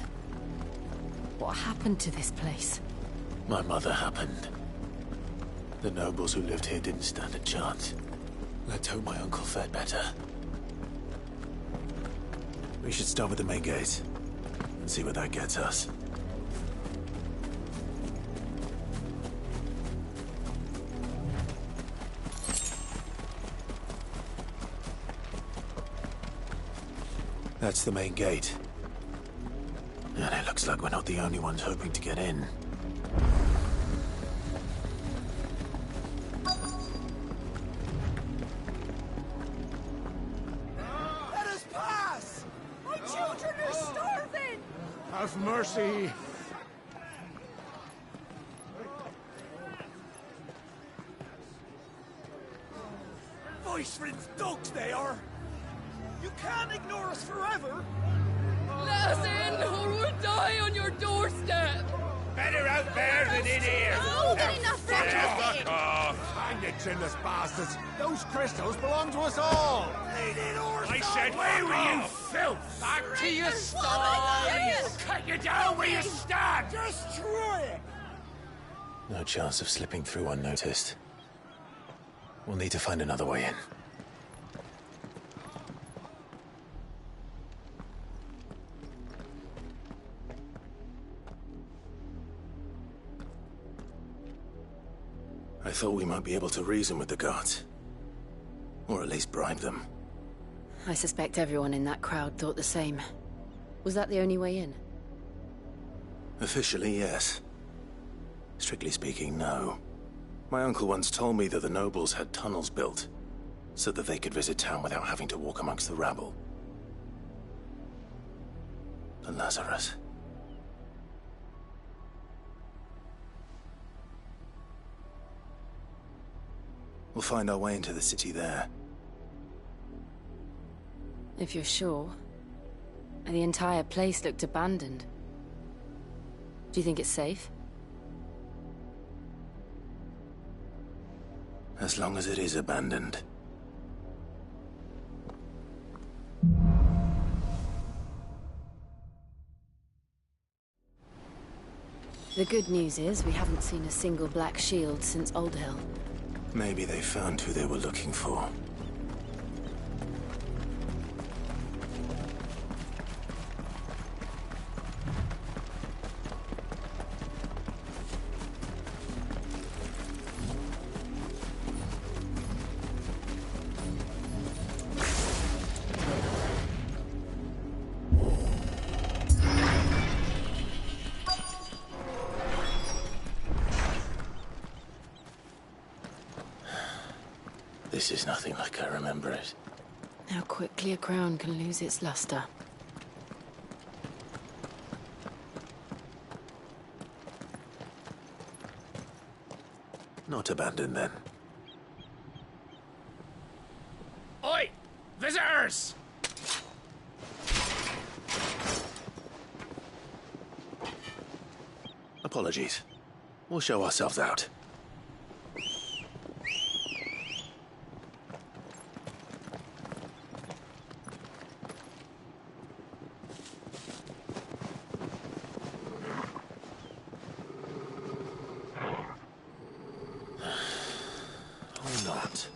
What happened to this place? My mother happened. The nobles who lived here didn't stand a chance. Let's hope my uncle fared better. We should start with the main gate and see where that gets us. That's the main gate. And it looks like we're not the only ones hoping to get in. Let us pass! My children are starving! Have mercy! Voice-rinsed dogs they are! You can't ignore us forever! Let us in, or we'll die on your doorstep! Better out there than in here! Oh, get enough Fuck off! Hang the chinless bastards! Those crystals belong to us all! I said, where were you, filth? Back to your stalls! Cut you down where you stand! Destroy it! No chance of slipping through unnoticed. We'll need to find another way in. I thought we might be able to reason with the guards. Or at least bribe them. I suspect everyone in that crowd thought the same. Was that the only way in? Officially, yes. Strictly speaking, no. My uncle once told me that the nobles had tunnels built, so that they could visit town without having to walk amongst the rabble. The Lazarus. We'll find our way into the city there. If you're sure. The entire place looked abandoned. Do you think it's safe? As long as it is abandoned. The good news is we haven't seen a single black shield since Oouugghh. Maybe they found who they were looking for. This is nothing like I remember it. How quickly a crown can lose its luster. Not abandoned, then. Oi! Visitors! Apologies. We'll show ourselves out. Or not.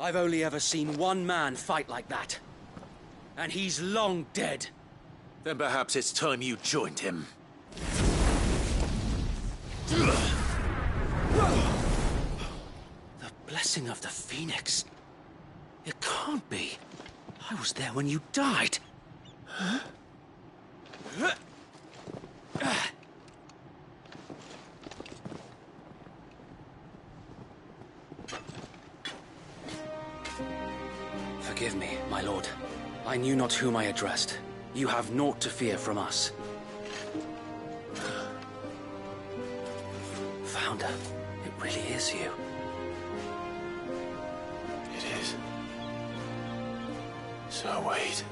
I've only ever seen one man fight like that. And he's long dead. Then perhaps it's time you joined him. The blessing of the Phoenix. It can't be. I was there when you died. Huh? Forgive me, my lord. I knew not whom I addressed. You have naught to fear from us. Founder, it really is you. It is. So wait.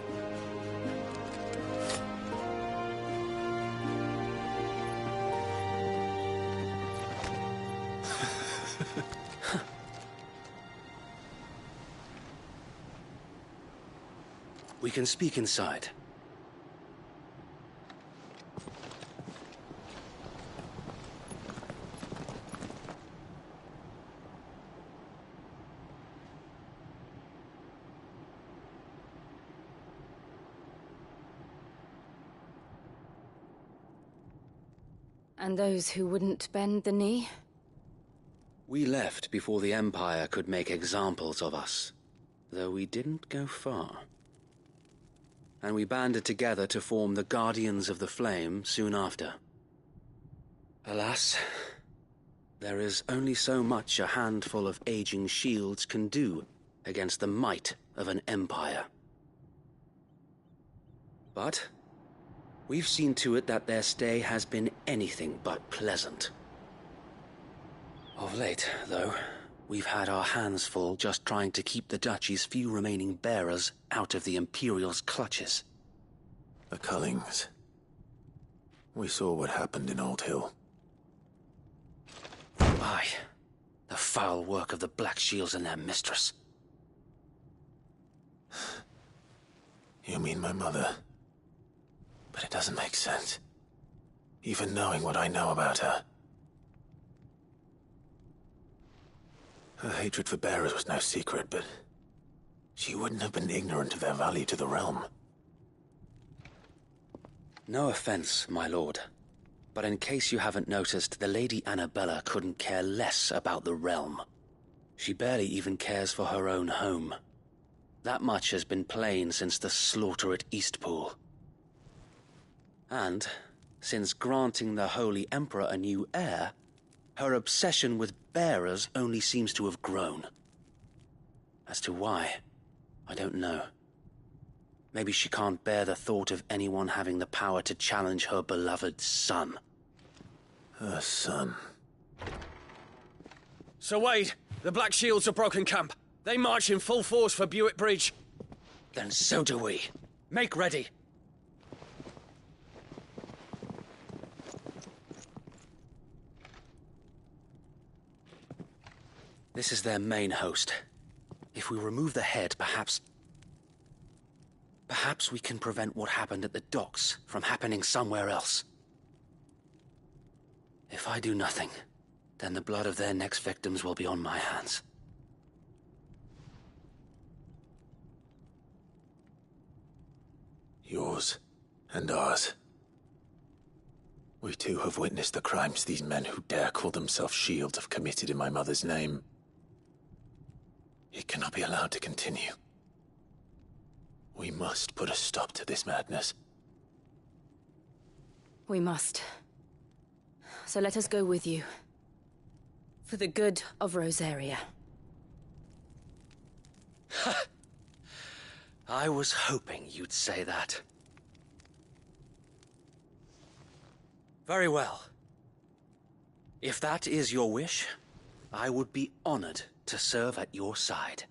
We can speak inside. And those who wouldn't bend the knee? We left before the Empire could make examples of us, though we didn't go far. And we banded together to form the Guardians of the Flame soon after. Alas, there is only so much a handful of aging shields can do against the might of an empire. But we've seen to it that their stay has been anything but pleasant. Of late, though, we've had our hands full just trying to keep the Duchy's few remaining bearers out of the Imperial's clutches. The Cullings. We saw what happened in Old Hill. Aye. The foul work of the Black Shields and their mistress. You mean my mother? But it doesn't make sense. Even knowing what I know about her. Her hatred for bearers was no secret, but she wouldn't have been ignorant of their value to the realm. No offense, my lord, but in case you haven't noticed, the Lady Annabella couldn't care less about the realm. She barely even cares for her own home. That much has been plain since the slaughter at Eastpool. And, since granting the Holy Emperor a new heir, Her obsession with bearers only seems to have grown. As to why, I don't know. Maybe she can't bear the thought of anyone having the power to challenge her beloved son. Her son. Sir Wade, the Black Shields have broken camp. They march in full force for Buick Bridge. Then so do we. Make ready. This is their main host. If we remove the head, perhaps we can prevent what happened at the docks from happening somewhere else. If I do nothing, then the blood of their next victims will be on my hands. Yours and ours. We too have witnessed the crimes these men who dare call themselves shields have committed in my mother's name. It cannot be allowed to continue. We must put a stop to this madness. We must. So let us go with you. For the good of Rosaria. I was hoping you'd say that. Very well. If that is your wish, I would be honored to serve at your side.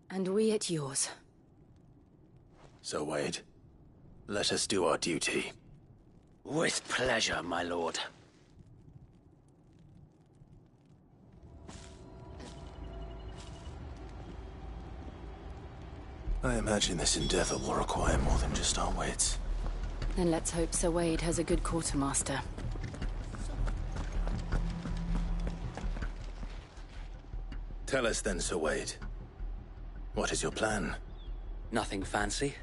And we at yours. So, Wade, let us do our duty. With pleasure, my lord. I imagine this endeavor will require more than just our wits. Then let's hope Sir Wade has a good quartermaster. Tell us then, Sir Wade. What is your plan? Nothing fancy.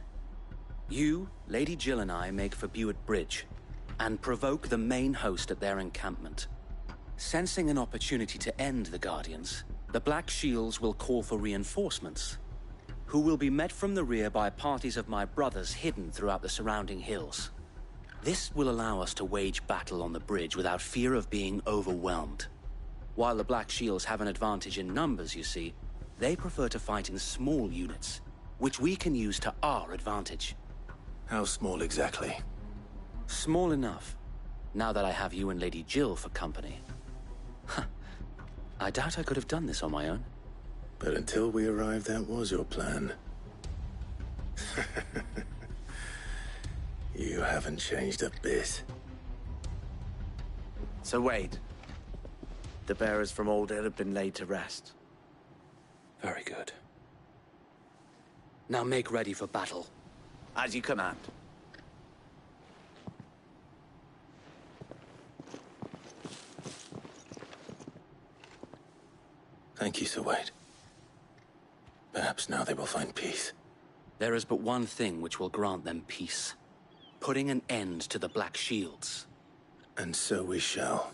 You, Lady Jill and I make for Buick Bridge, and provoke the main host at their encampment. Sensing an opportunity to end the Guardians, the Black Shields will call for reinforcements, who will be met from the rear by parties of my brothers hidden throughout the surrounding hills. This will allow us to wage battle on the bridge without fear of being overwhelmed. While the Black Shields have an advantage in numbers, you see, they prefer to fight in small units, which we can use to our advantage. How small exactly? Small enough, now that I have you and Lady Jill for company. I doubt I could have done this on my own. But until we arrived, that was your plan. You haven't changed a bit. Sir Wade, the bearers from Oouugghh have been laid to rest. Very good. Now make ready for battle. As you command. Thank you, Sir Wade. Perhaps now they will find peace. There is but one thing which will grant them peace. Putting an end to the Black Shields. And so we shall.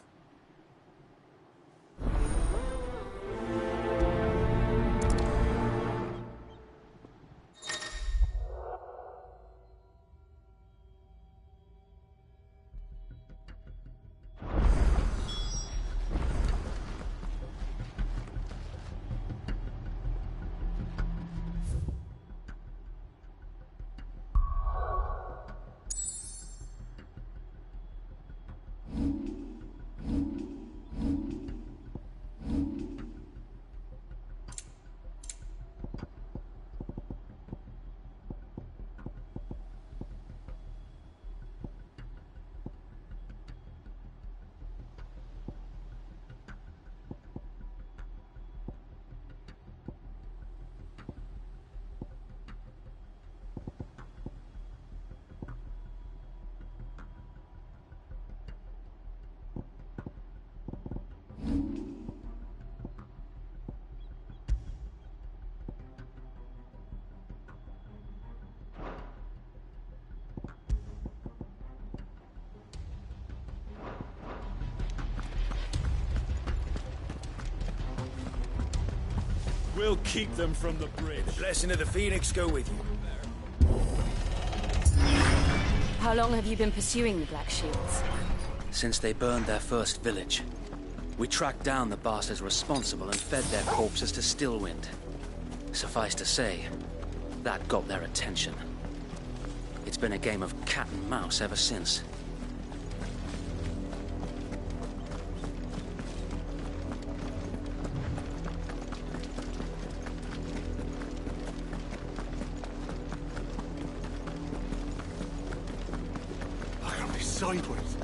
We'll keep them from the bridge. The blessing of the Phoenix go with you. How long have you been pursuing the Black Shields? since they burned their first village. We tracked down the bastards responsible and fed their corpses to Stillwind. Suffice to say, that got their attention. It's been a game of cat and mouse ever since. I gotta be sideways.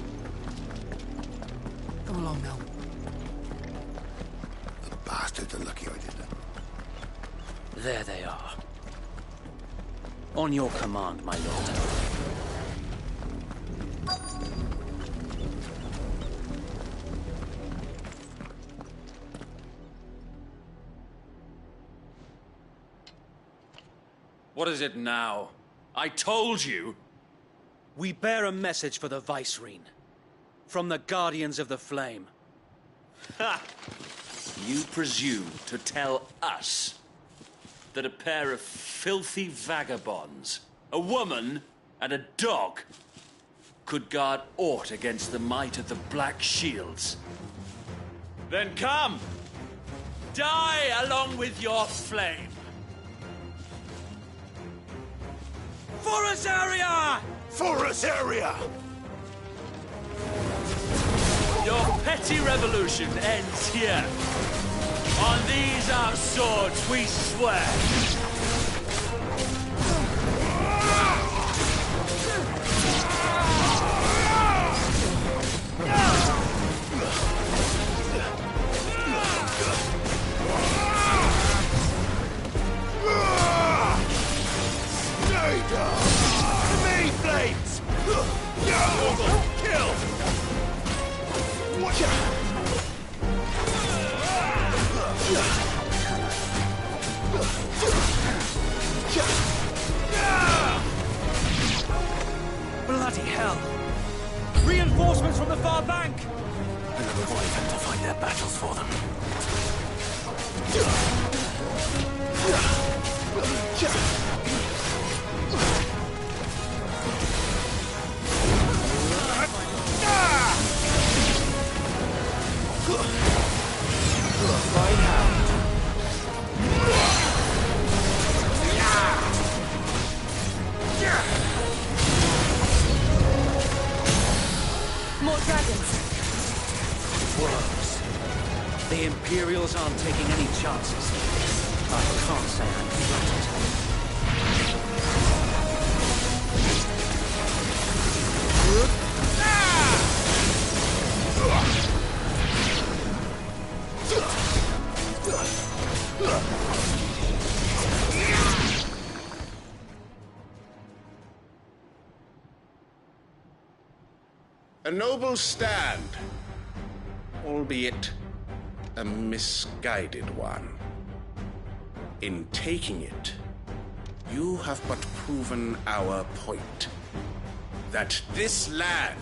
Come along now. The bastards are lucky I did that. There they are. On your command, my lord. What is it now? I told you! We bear a message for the Vicereine. From the Guardians of the Flame. Ha! You presume to tell us that a pair of filthy vagabonds, a woman and a dog, could guard aught against the might of the Black Shields? Then come! Die along with your flame! For Azaria! For Azaria! Your petty revolution ends here. On these our swords we swear. Stay down! To me, flames! Oouugh, kill! Bloody hell! Reinforcements from the far bank! Another boy had to fight their battles for them. More dragons. Worms. The Imperials aren't taking any chances. I can't say I'm flattered. A noble stand, albeit a misguided one. In taking it, you have but proven our point. That this land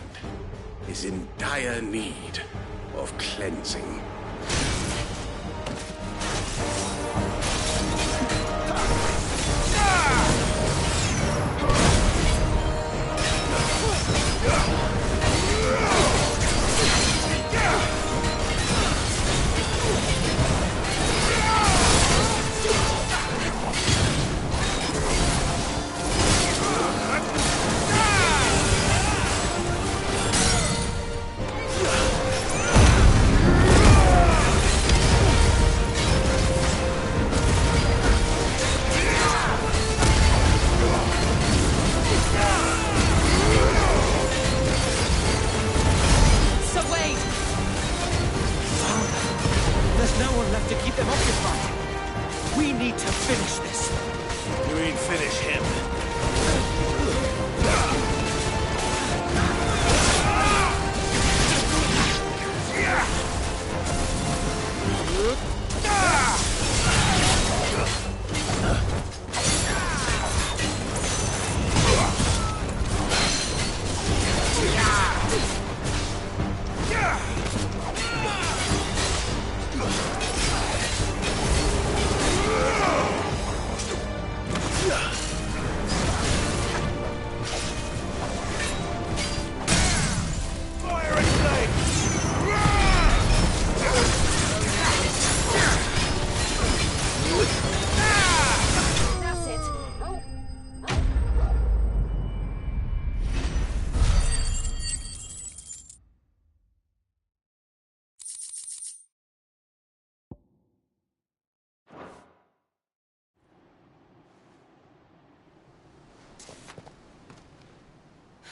is in dire need of cleansing. There's no one left to keep them occupied. We need to finish this. You mean finish him?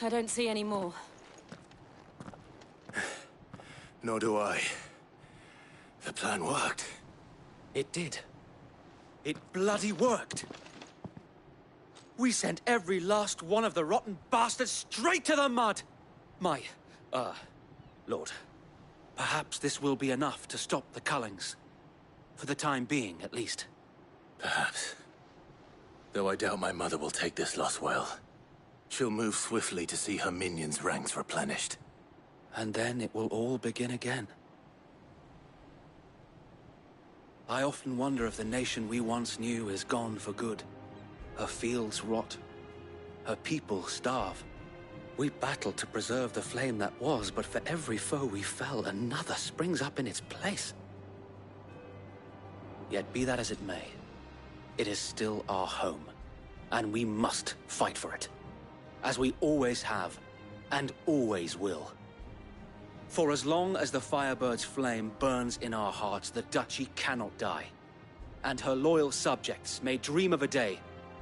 I don't see any more. Nor do I. The plan worked. It did. It bloody worked. We sent every last one of the rotten bastards straight to the mud! Lord, perhaps this will be enough to stop the Cullings. For the time being, at least. Perhaps. Though I doubt my mother will take this loss well. She'll move swiftly to see her minions' ranks replenished. And then it will all begin again. I often wonder if the nation we once knew is gone for good. Her fields rot. Her people starve. We battled to preserve the flame that was, but for every foe we fell, another springs up in its place. Yet be that as it may, it is still our home, and we must fight for it. As we always have, and always will. For as long as the Firebird's flame burns in our hearts, the Duchy cannot die. And her loyal subjects may dream of a day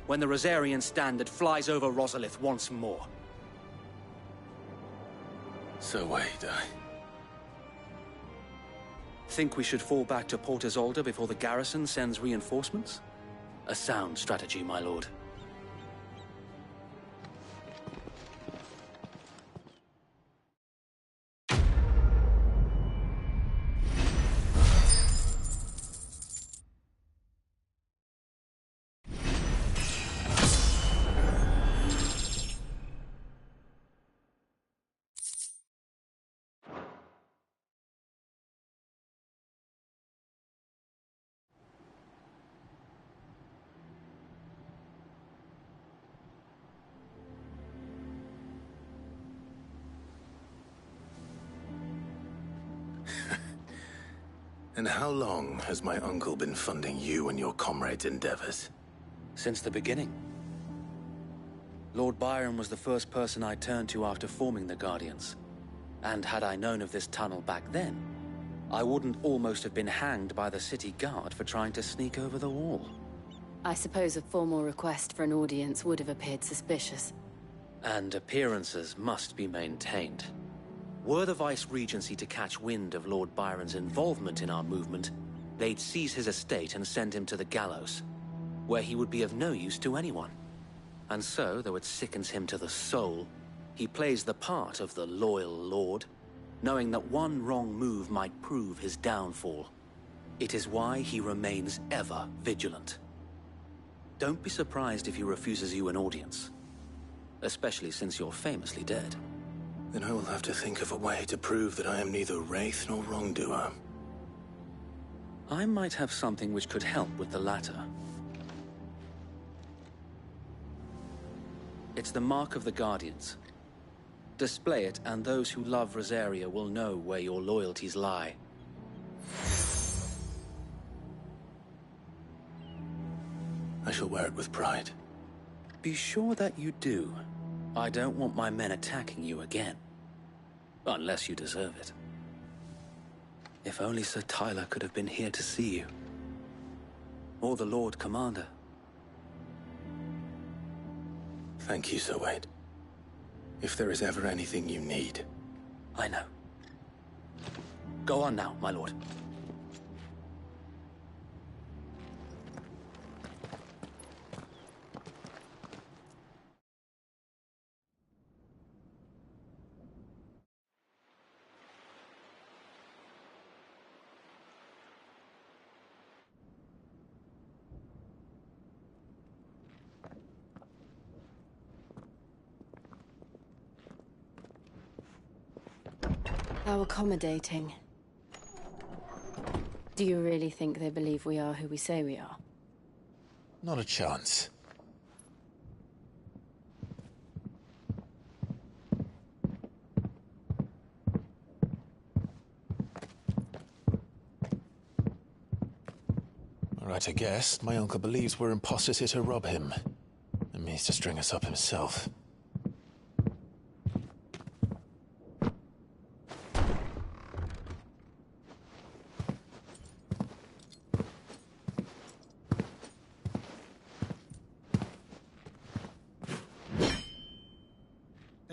when the Rosarian standard flies over Rosalith once more. So wait, Think we should fall back to Port Isolde before the garrison sends reinforcements? A sound strategy, my lord. And how long has my uncle been funding you and your comrades' endeavors? Since the beginning. Lord Byron was the first person I turned to after forming the Guardians. And had I known of this tunnel back then, I wouldn't almost have been hanged by the city guard for trying to sneak over the wall. I suppose a formal request for an audience would have appeared suspicious. And appearances must be maintained. Were the Vice-Regency to catch wind of Lord Byron's involvement in our movement, they'd seize his estate and send him to the gallows, where he would be of no use to anyone. And so, though it sickens him to the soul, he plays the part of the loyal lord, knowing that one wrong move might prove his downfall. It is why he remains ever vigilant. Don't be surprised if he refuses you an audience, especially since you're famously dead. Then I will have to think of a way to prove that I am neither wraith nor wrongdoer. I might have something which could help with the latter. It's the mark of the Guardians. Display it, and those who love Rosaria will know where your loyalties lie. I shall wear it with pride. Be sure that you do. I don't want my men attacking you again. Unless you deserve it. If only Sir Tyler could have been here to see you. Or the Lord Commander. Thank you, Sir Wade. If there is ever anything you need. I know. Go on now, my lord. How accommodating. Do you really think they believe we are who we say we are? Not a chance. All right, I guess. My uncle believes we're imposters here to rob him. And means to string us up himself.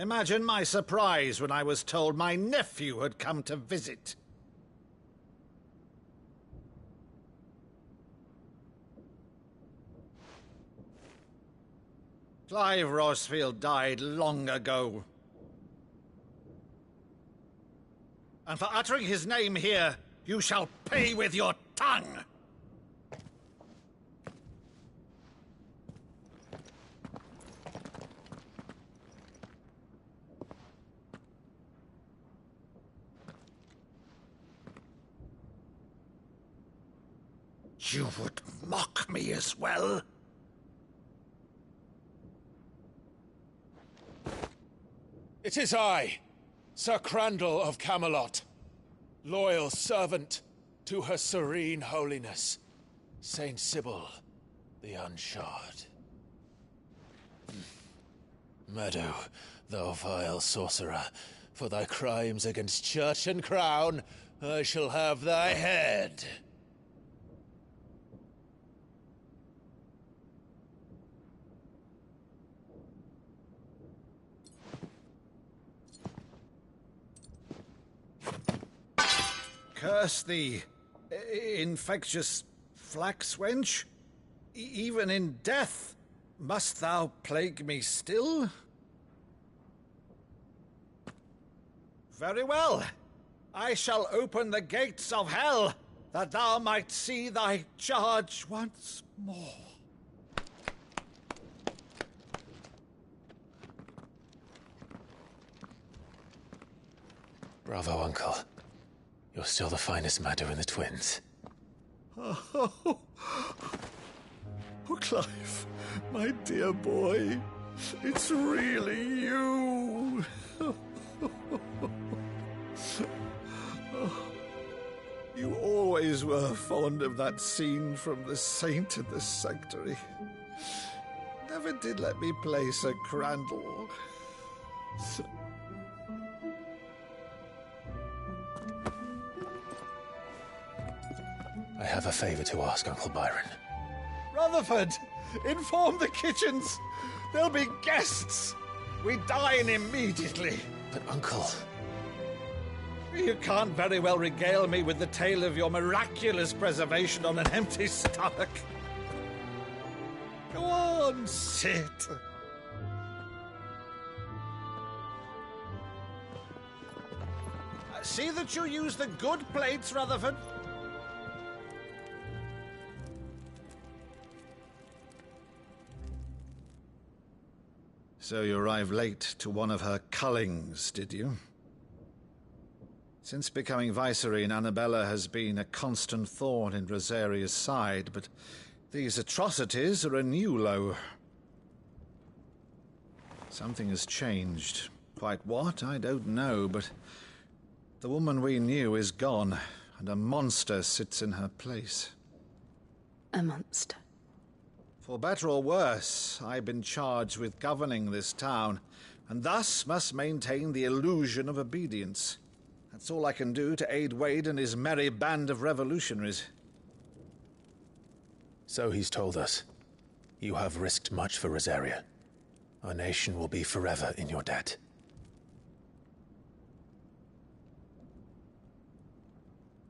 Imagine my surprise when I was told my nephew had come to visit. Clive Rosfield died long ago. And for uttering his name here, you shall pay with your tongue! You would mock me as well? It is I, Sir Crandall of Camelot, loyal servant to Her Serene Holiness, Saint Sybil the Unshod. Meadow, thou vile sorcerer, for thy crimes against church and crown, I shall have thy head. Curse thee, infectious flax wench. Even in death, must thou plague me still? Very well. I shall open the gates of hell, that thou might see thy charge once more. Bravo, Uncle. You're still the finest Meadow in the twins. Oh, Clive, my dear boy, it's really you. You always were fond of that scene from The Saint in the Sanctuary. Never did let me play Sir Crandall. I have a favor to ask, Uncle Byron. Rutherford, inform the kitchens. There'll be guests. We dine immediately. But, Uncle... You can't very well regale me with the tale of your miraculous preservation on an empty stomach. Go on, sit. See that you use the good plates, Rutherford. So you arrived late to one of her cullings, did you? Since becoming Vicereine, Annabella has been a constant thorn in Rosaria's side, but these atrocities are a new low. Something has changed. Quite what, I don't know, but the woman we knew is gone, and a monster sits in her place. A monster? For better or worse, I've been charged with governing this town, and thus must maintain the illusion of obedience. That's all I can do to aid Wade and his merry band of revolutionaries. So he's told us. You have risked much for Rosaria. Our nation will be forever in your debt.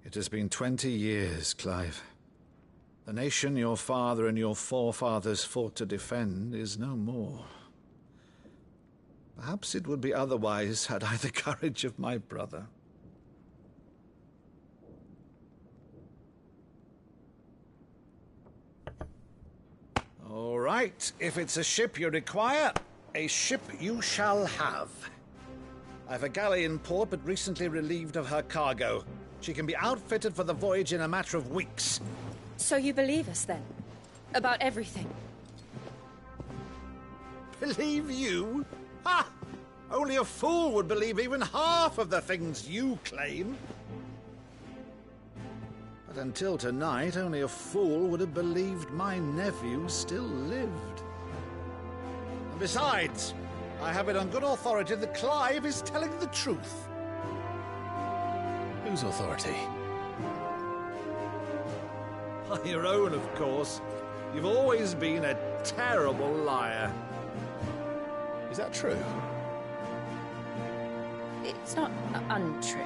It has been 20 years, Clive. The nation your father and your forefathers fought to defend is no more. Perhaps it would be otherwise had I the courage of my brother. All right, if it's a ship you require, a ship you shall have. I've a galley in port, but recently relieved of her cargo. She can be outfitted for the voyage in a matter of weeks. So you believe us, then? About everything? Believe you? Ha! Only a fool would believe even half of the things you claim. But until tonight, only a fool would have believed my nephew still lived. And besides, I have it on good authority that Clive is telling the truth. Whose authority? Your own, of course. You've always been a terrible liar. Is that true? It's not untrue.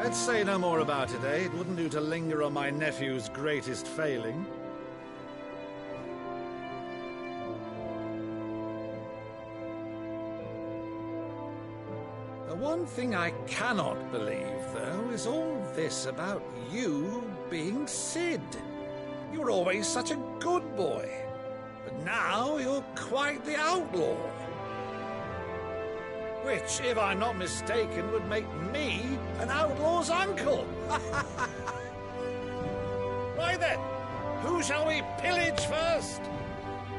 Let's say no more about it, eh? It wouldn't do to linger on my nephew's greatest failing. The one thing I cannot believe, though, is all this about you being Sid. You were always such a good boy, but now you're quite the outlaw. Which, if I'm not mistaken, would make me an outlaw's uncle. Right then, who shall we pillage first?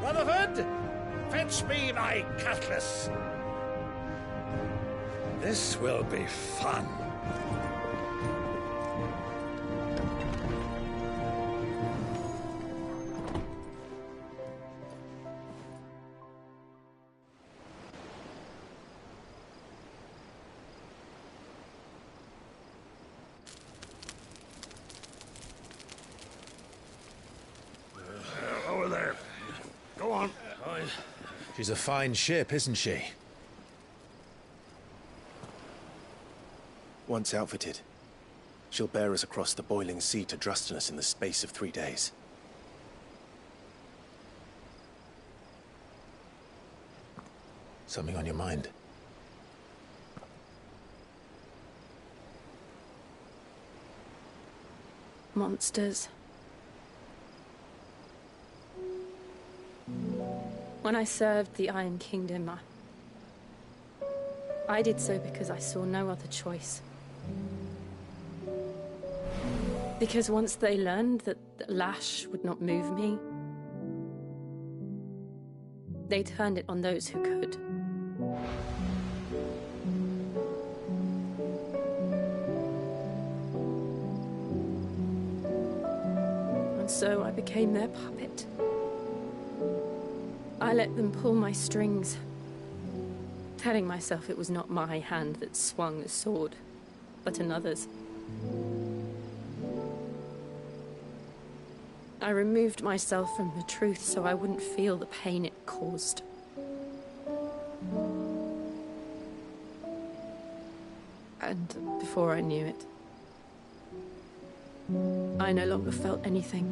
Rutherford, fetch me my cutlass. This will be fun. Over there. Go on. She's a fine ship, isn't she? Once outfitted, she'll bear us across the boiling sea to Drustinus in the space of 3 days. Something on your mind? Monsters. When I served the Iron Kingdom, I did so because I saw no other choice. Because once they learned that the lash would not move me, they turned it on those who could. And so I became their puppet. I let them pull my strings, telling myself it was not my hand that swung the sword, but another's. I removed myself from the truth so I wouldn't feel the pain it caused. And before I knew it, I no longer felt anything.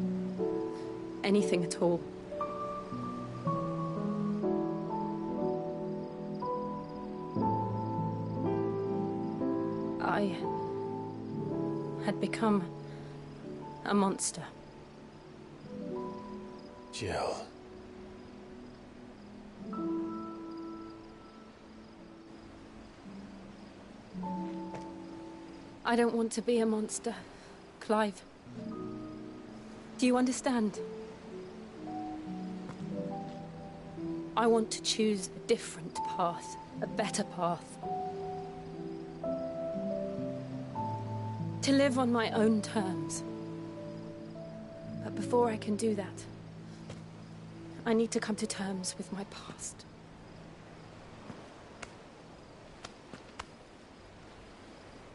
Anything at all. I had become a monster. Jill. I don't want to be a monster, Clive. Do you understand? I want to choose a different path, a better path. To live on my own terms. But before I can do that, I need to come to terms with my past.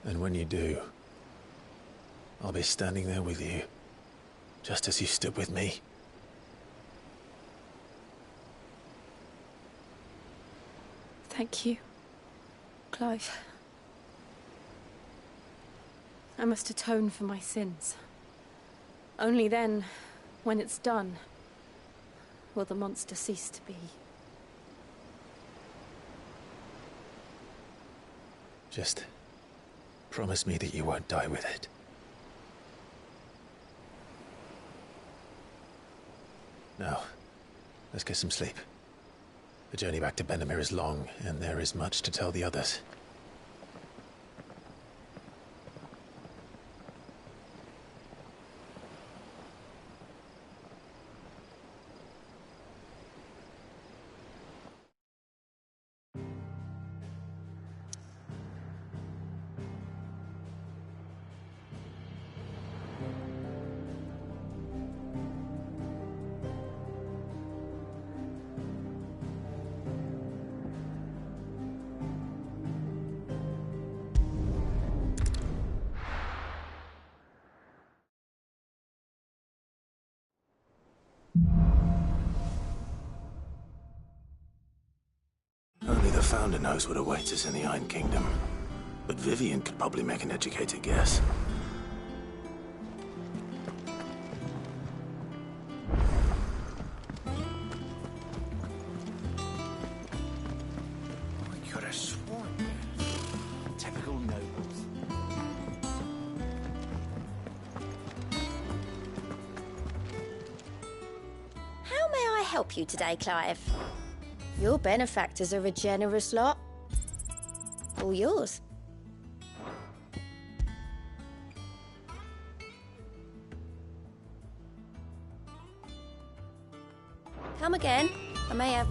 And when you do, I'll be standing there with you, just as you stood with me. Thank you, Clive. I must atone for my sins. Only then, when it's done, will the monster cease to be. Just promise me that you won't die with it. Now, let's get some sleep. The journey back to Benamir is long, and there is much to tell the others. Only the Founder knows what awaits us in the Iron Kingdom. But Vivian could probably make an educated guess. I could have sworn. Typical nobles. How may I help you today, Clive? Your benefactors are a generous lot. All yours. Come again. I may have...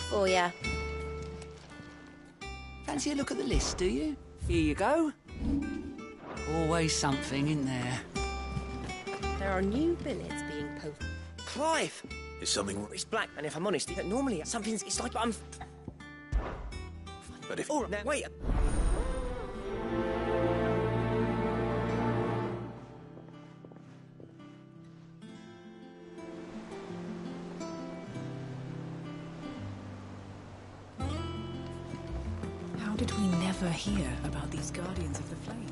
For ya. Fancy a look at the list, do you? Here you go. Always something in there. There are new billets being posted. Clive! Is something... It's black, and if I'm honest, normally something's... It's like I'm... But if... Oh, now, wait. How did we never hear about these Guardians of the Flame?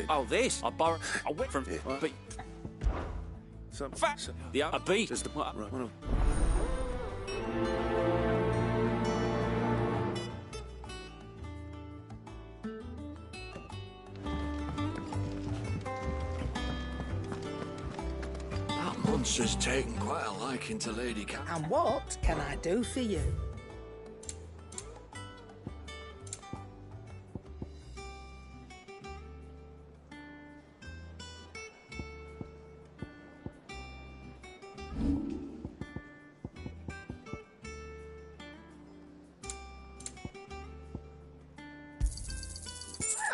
Oh, this? I borrowed... I went from... Yeah. But... Some... Yeah, a beat. Is the... Right. One of... That monster's taken quite a liking to Lady Cat. And what can I do for you?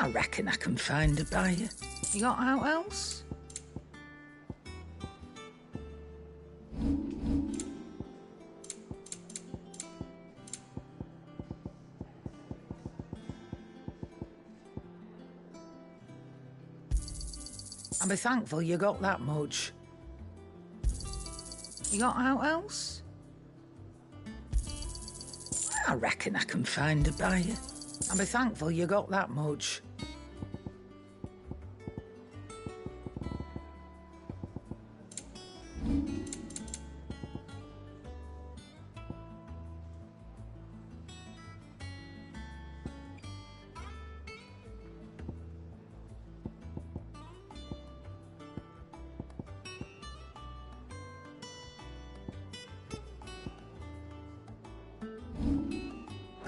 I reckon I can find a buyer. You got out else? I'll be thankful you got that much. You got out else? I reckon I can find a buyer. I'll be thankful you got that much.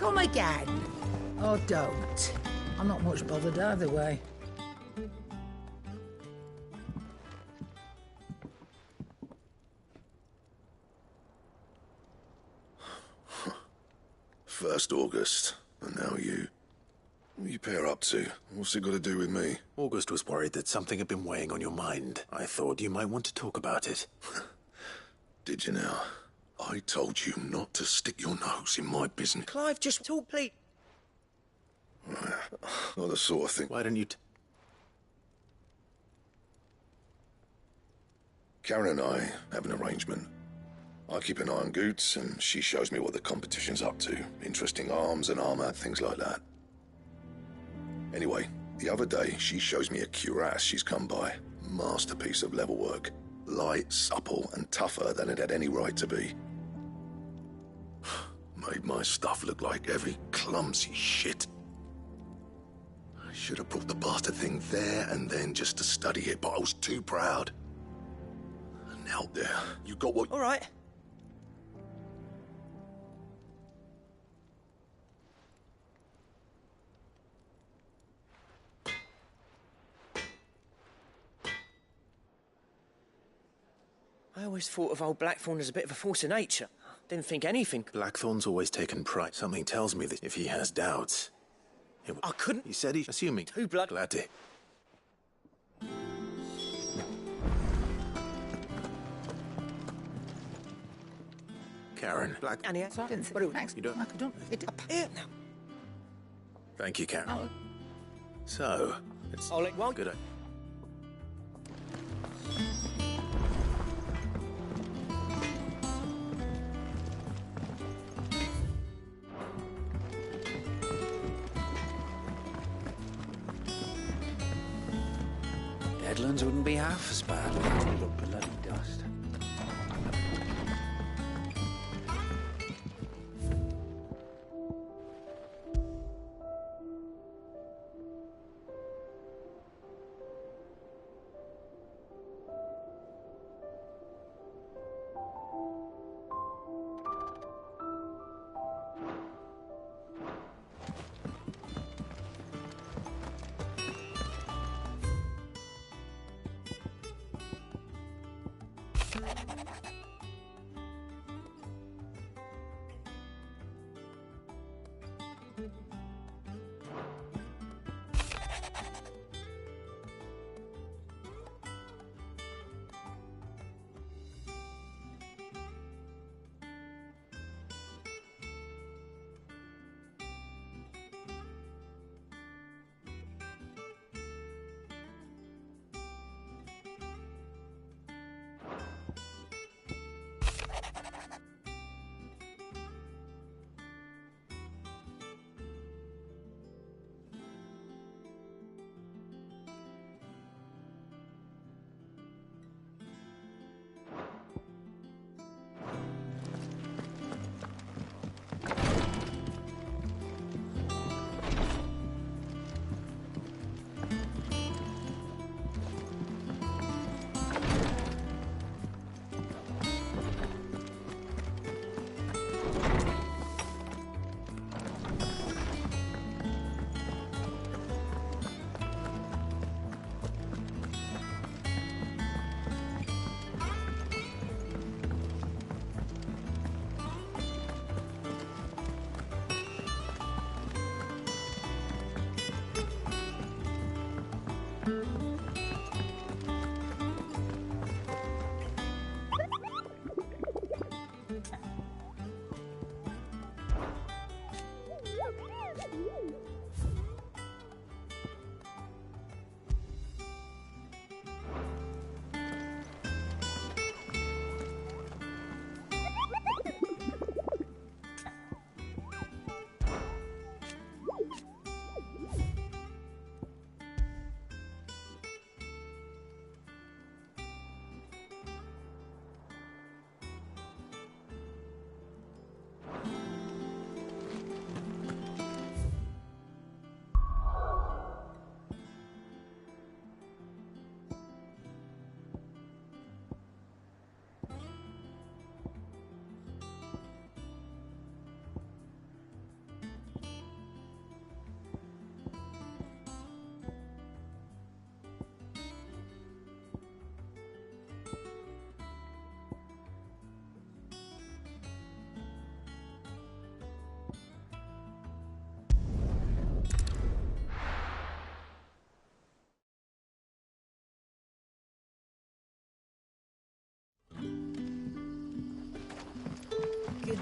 Come again. Or don't. I'm not much bothered either way. First August, and now you. What are you pair up to? What's it got to do with me? August was worried that something had been weighing on your mind. I thought you might want to talk about it. Did you now? I told you not to stick your nose in my business. Clive, just talk, please. Not the sort of thing. Why don't you... Karen and I have an arrangement. I keep an eye on Goots, and she shows me what the competition's up to. Interesting arms and armor, things like that. Anyway, the other day, she shows me a cuirass she's come by. Masterpiece of level work. Light, supple, and tougher than it had any right to be. Made my stuff look like heavy, clumsy shit. I should have brought the bastard thing there and then just to study it, but I was too proud. And now there, you got what... All right. I always thought of old Blackthorn as a bit of a force of nature. Didn't think anything. Blackthorn's always taken pride. Something tells me that if he has doubts... I couldn't... He said he's assuming. Too blood... Glad to... Karen, Black... Annie, Thanks. You don't... I don't... Here now. Thank you, Karen. So, it's... I'll let one... Good. Deadlands wouldn't be half as bad without all the bloody dust.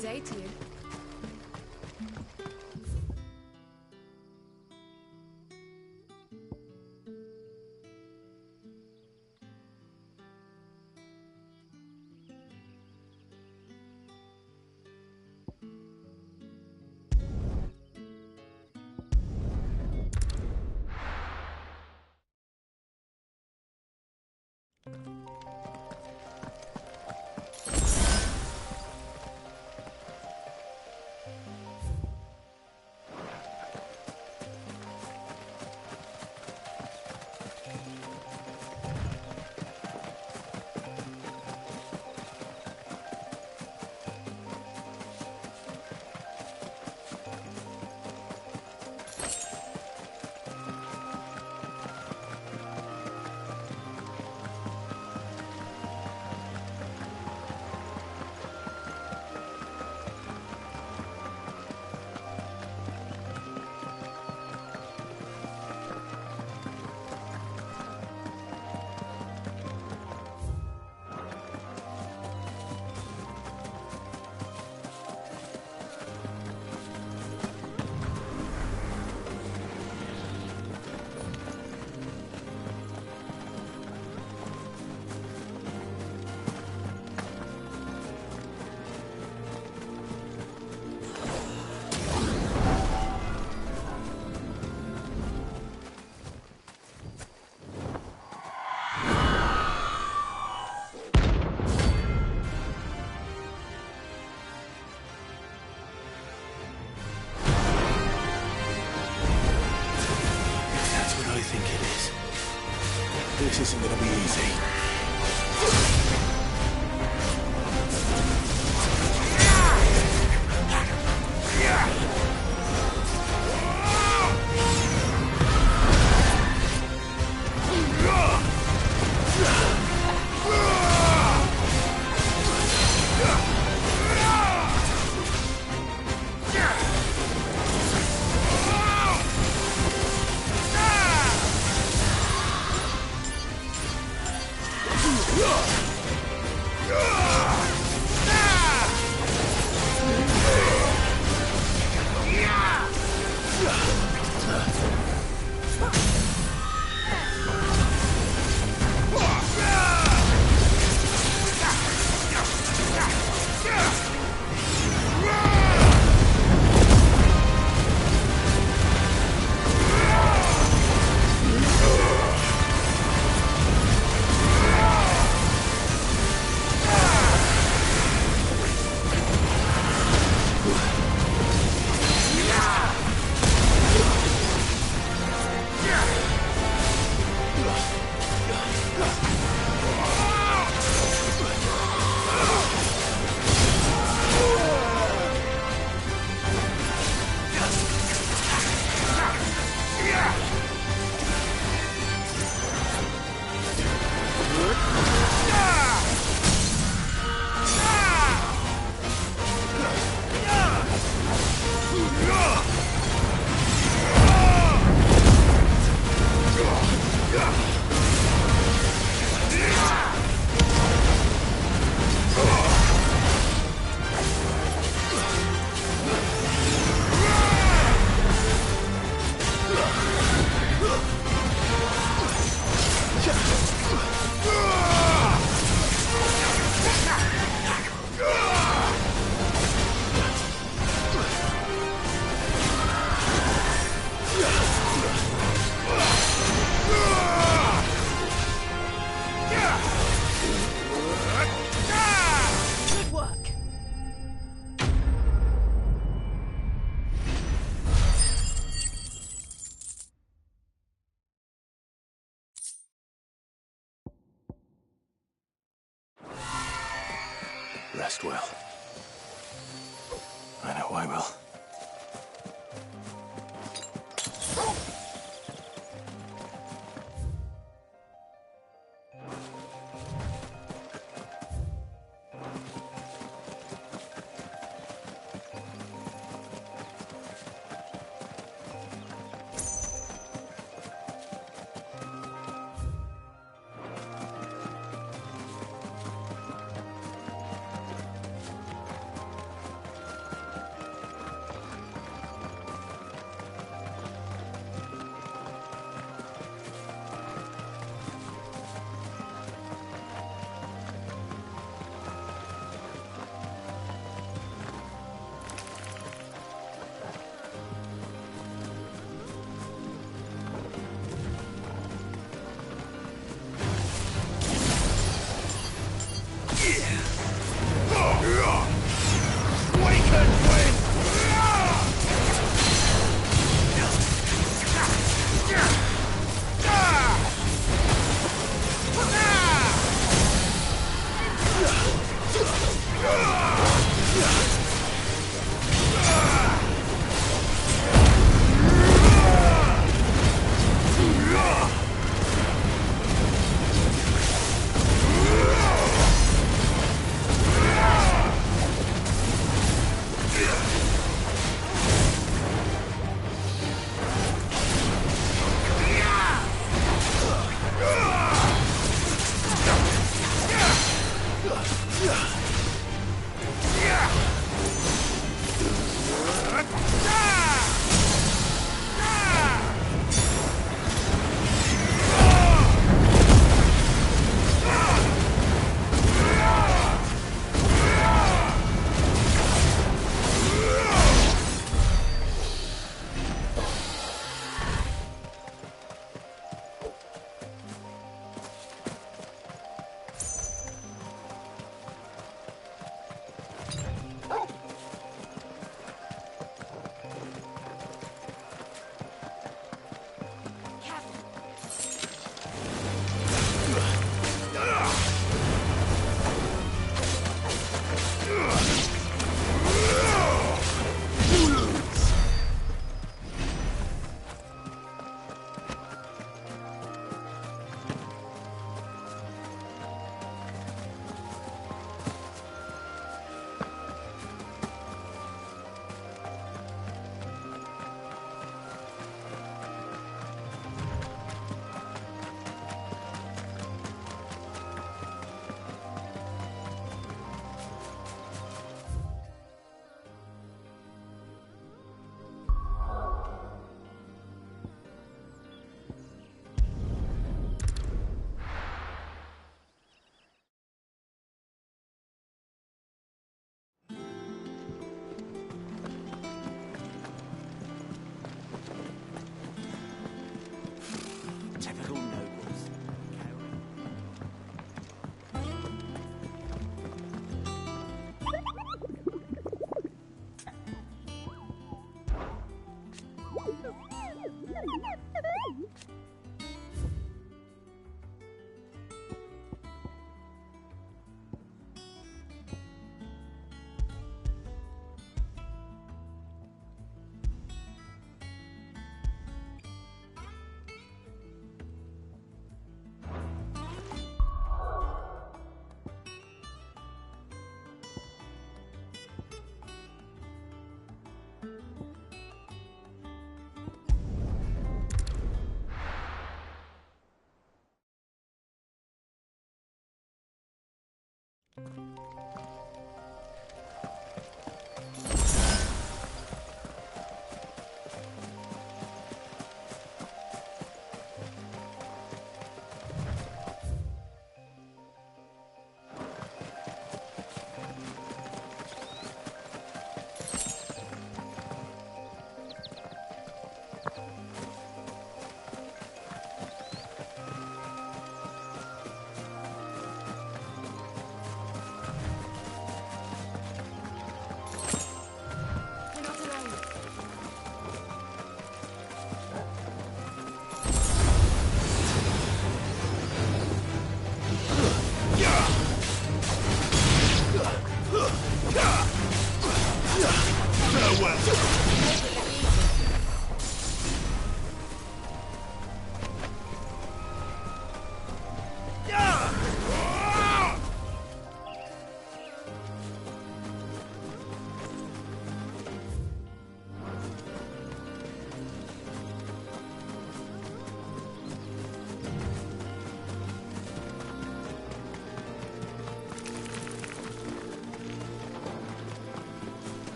day to you. This isn't gonna be easy. Rest well. I know I will.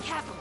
Careful.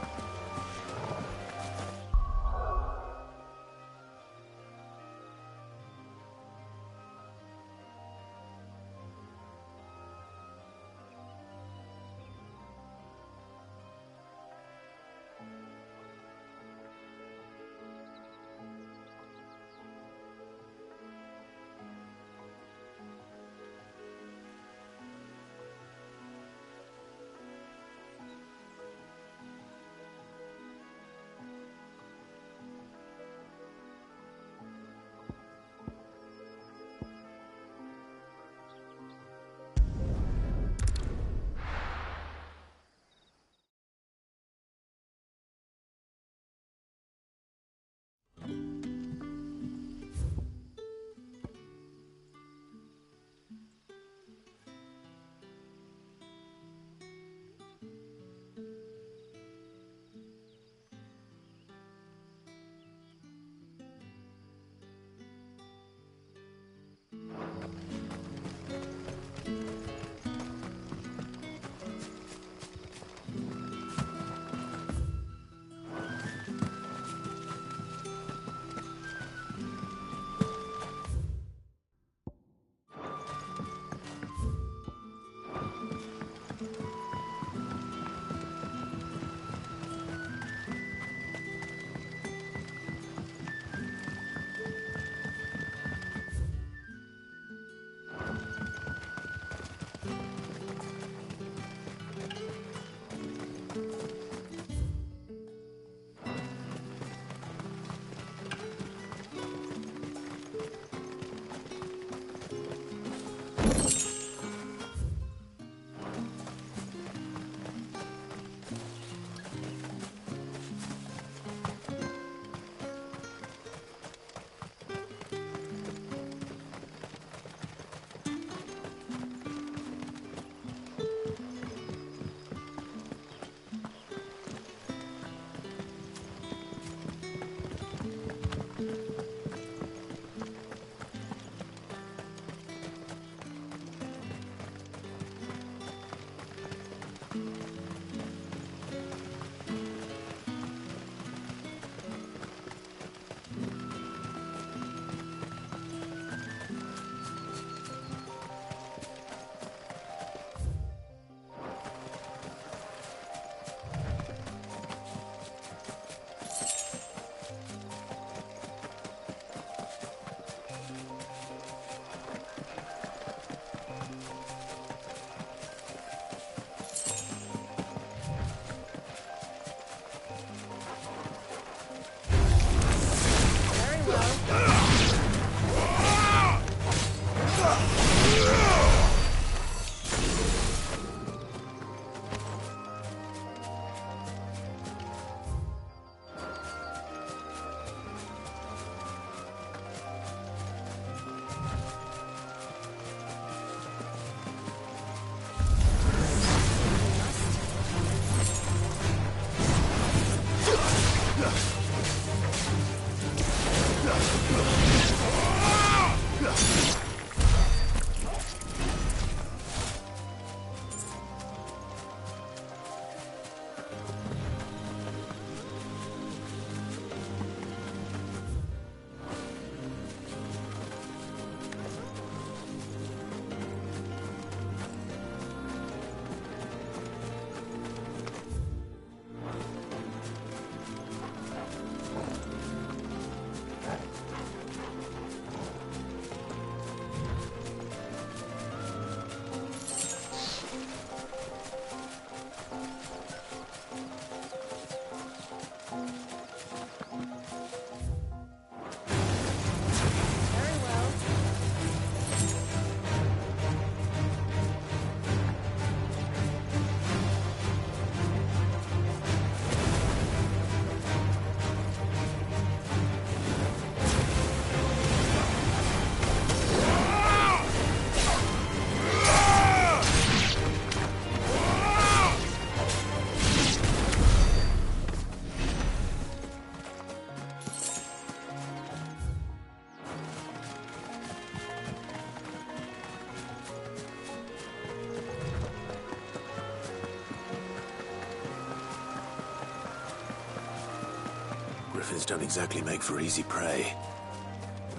Griffins don't exactly make for easy prey.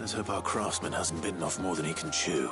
Let's hope our craftsman hasn't bitten off more than he can chew.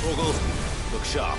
Oouugh, look sharp.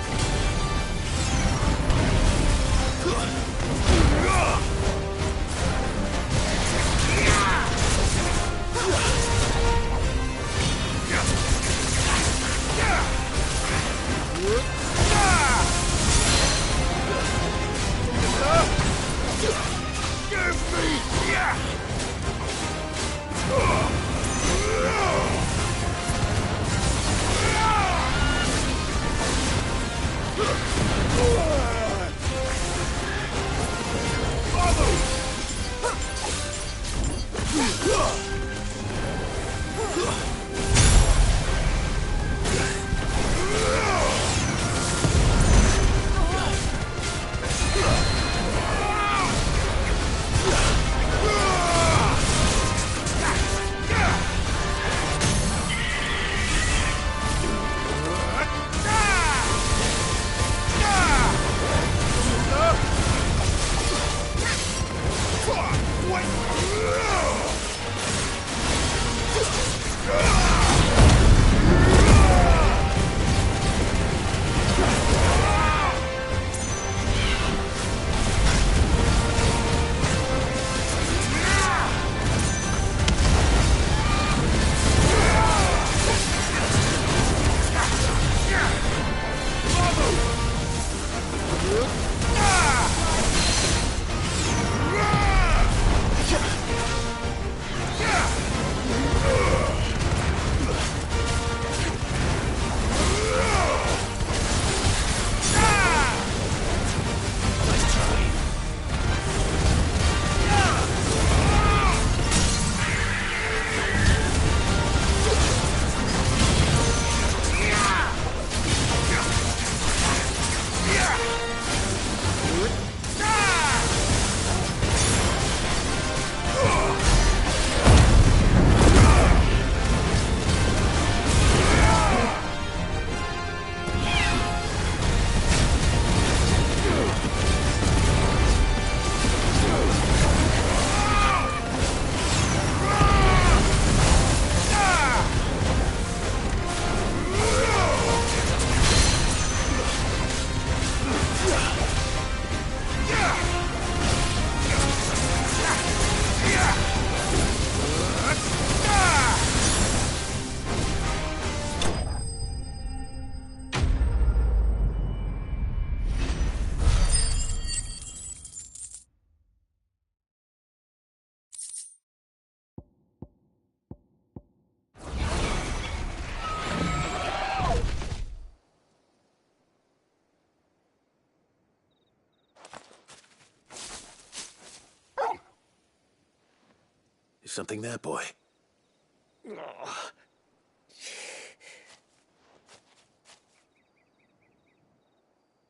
Is something there, boy?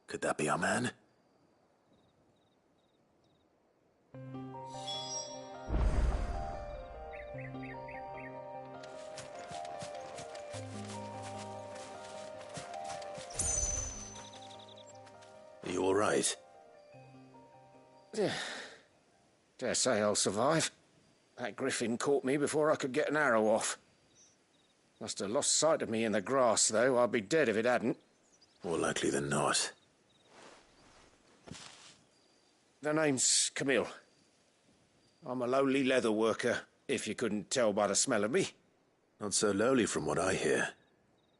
Could that be our man? Are you all right? Dare say I'll survive. That griffin caught me before I could get an arrow off. Must have lost sight of me in the grass, though. I'd be dead if it hadn't. More likely than not. The name's Camille. I'm a lowly leather worker, if you couldn't tell by the smell of me. Not so lowly from what I hear.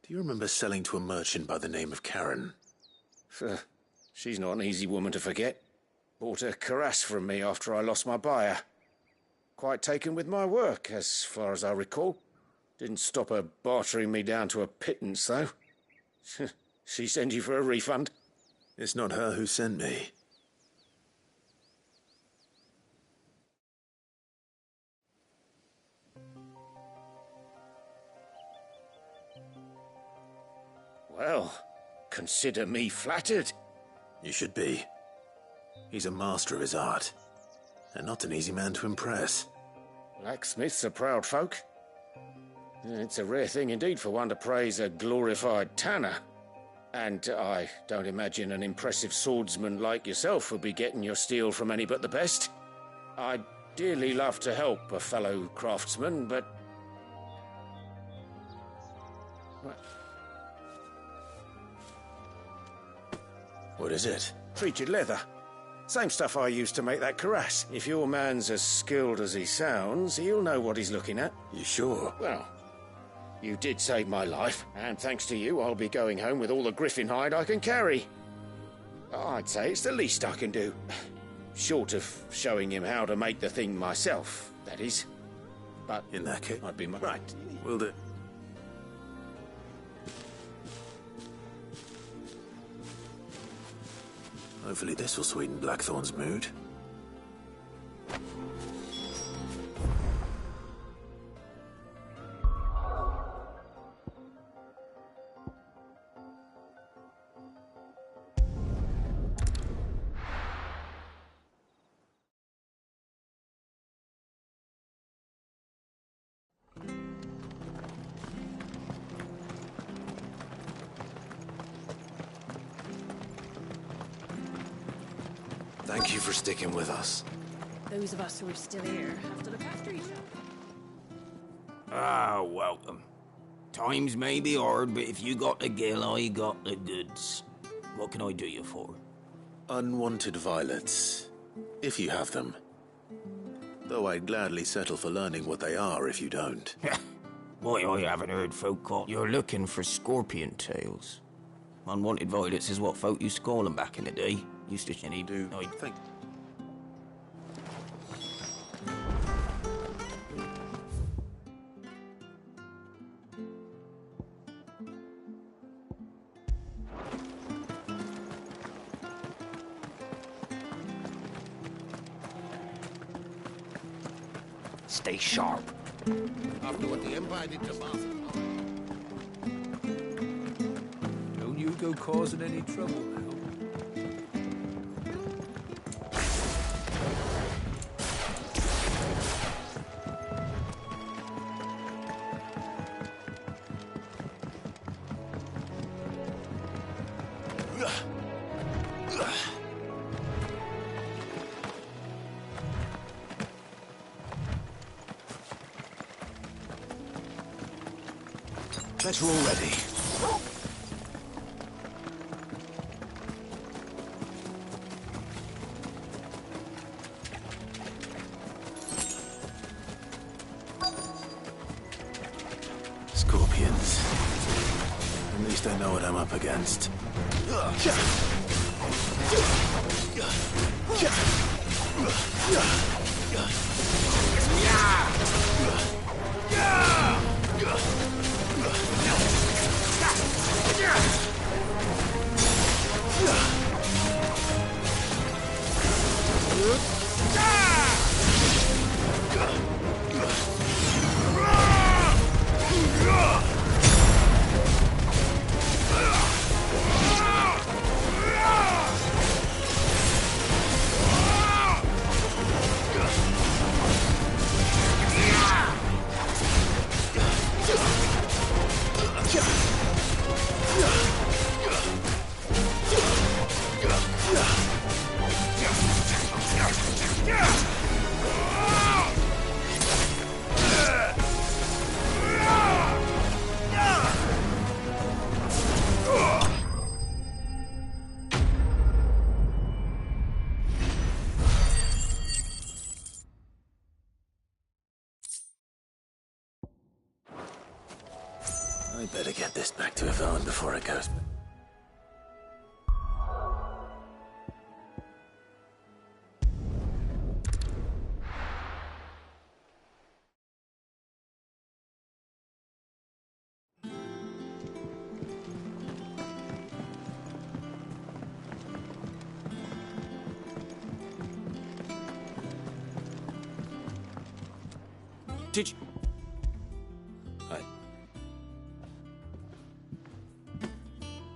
Do you remember selling to a merchant by the name of Karen? She's not an easy woman to forget. Bought a cuirass from me after I lost my buyer. Quite taken with my work, as far as I recall. Didn't stop her bartering me down to a pittance, though. She send you for a refund? It's not her who sent me. Well, consider me flattered. You should be. He's a master of his art, and not an easy man to impress. Blacksmiths are proud folk. It's a rare thing indeed for one to praise a glorified tanner. And I don't imagine an impressive swordsman like yourself would be getting your steel from any but the best. I'd dearly love to help a fellow craftsman, but... What is it? Treated leather. Same stuff I used to make that cuirass. If your man's as skilled as he sounds, he'll know what he's looking at. You sure? Well, you did save my life, and thanks to you, I'll be going home with all the griffin hide I can carry. I'd say it's the least I can do. Short of showing him how to make the thing myself, that is. But in that case, I'd be right. Will do. Hopefully this will sweeten Blackthorn's mood. Thank you for sticking with us. Those of us who are still here have to look after each other. Ah, welcome. Times may be hard, but if you got the gill, I got the goods. What can I do you for? Unwanted violets, if you have them. Though I'd gladly settle for learning what they are if you don't. Why, I haven't heard folk call. You're looking for scorpion tails. Unwanted violets is what folk used to call them back in the day. Used to any do. I think. Stay sharp. After what the Empire did to Martha. Don't you go causing any trouble now. Better already. Scorpions. At least I know what I'm up against. I better get this back to Yvonne before it goes. Did you...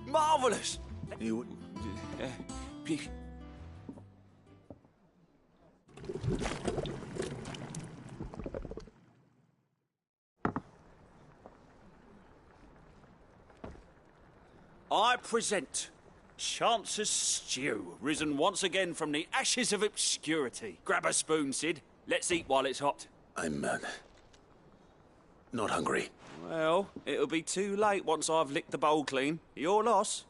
Marvellous! You... I present Chance's Stew, risen once again from the ashes of obscurity. Grab a spoon, Sid. Let's eat while it's hot. I'm, not hungry. Well, it'll be too late once I've licked the bowl clean. Your loss.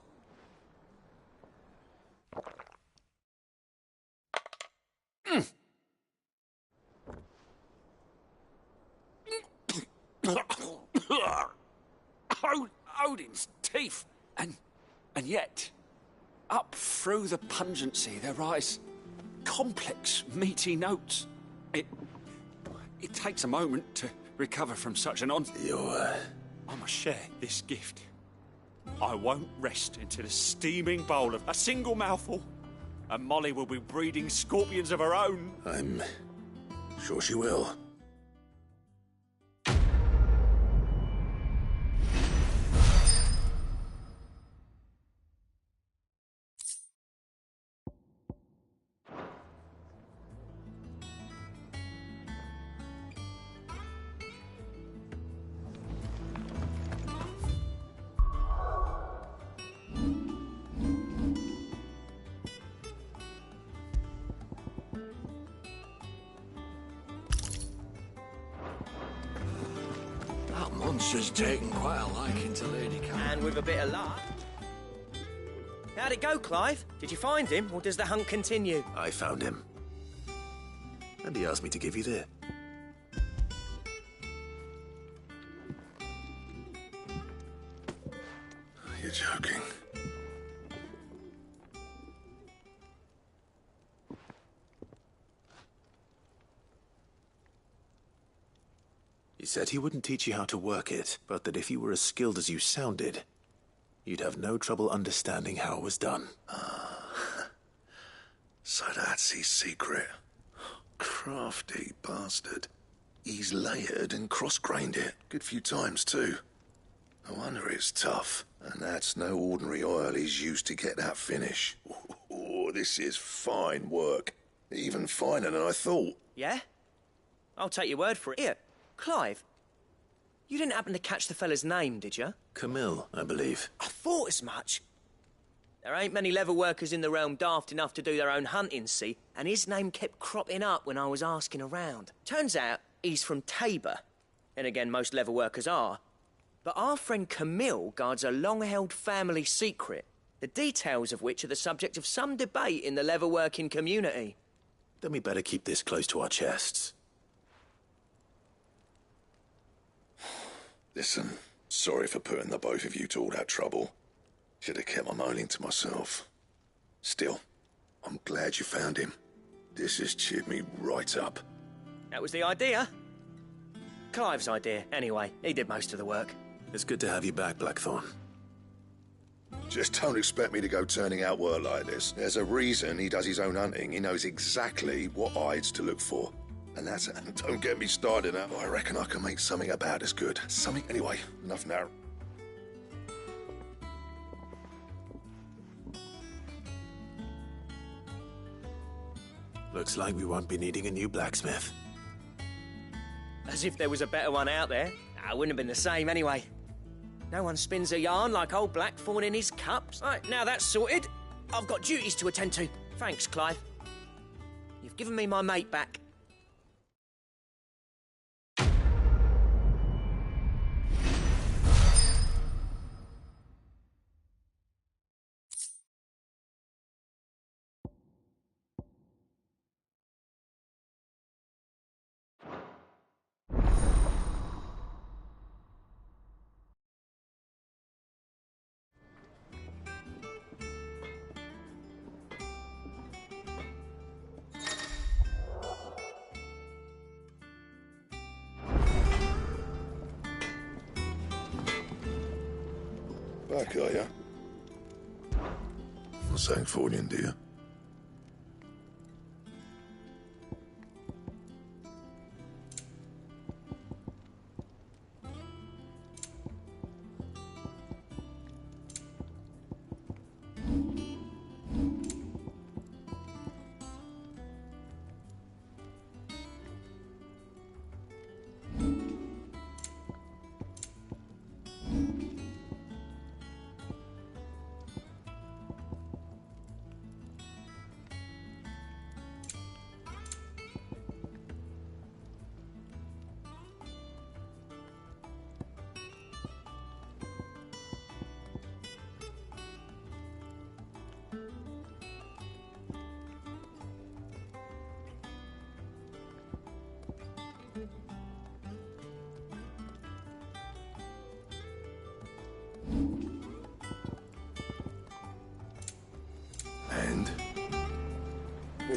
Odin's teeth. And yet, up through the pungency there rise complex, meaty notes. It takes a moment to recover from such an I must share this gift. I won't rest until a steaming bowl of a single mouthful, and Molly will be breeding scorpions of her own. I'm sure she will. Monster's taken quite a liking to Lady Cat. And with a bit of luck. How'd it go, Clive? Did you find him, or does the hunt continue? I found him. And he asked me to give you this. You're joking. He said he wouldn't teach you how to work it, but that if you were as skilled as you sounded, you'd have no trouble understanding how it was done. So that's his secret. Crafty bastard. He's layered and cross-grained it. Good few times, too. No wonder it's tough. And that's no ordinary oil he's used to get that finish. Oh, this is fine work. Even finer than I thought. Yeah? I'll take your word for it. Here, Clive, you didn't happen to catch the fella's name, did you? Camille, I believe. I thought as much. There ain't many leather workers in the realm daft enough to do their own hunting, see? And his name kept cropping up when I was asking around. Turns out he's from Tabor. And again, most leather workers are. But our friend Camille guards a long-held family secret, the details of which are the subject of some debate in the leather-working community. Then we better keep this close to our chests. Listen, sorry for putting the both of you to all that trouble. Should have kept my moaning to myself. Still, I'm glad you found him. This has cheered me right up. That was the idea. Clive's idea, anyway. He did most of the work. It's good to have you back, Blackthorn. Just don't expect me to go turning out work like this. There's a reason he does his own hunting. He knows exactly what hides to look for. And that's... Don't get me started now. I reckon I can make something about as good. Something... Anyway, enough now. Looks like we won't be needing a new blacksmith. As if there was a better one out there. I wouldn't have been the same anyway. No one spins a yarn like old Blackthorn in his cups. Right, now that's sorted. I've got duties to attend to. Thanks, Clive. You've given me my mate back. Back, are you? Not saying for you, do you?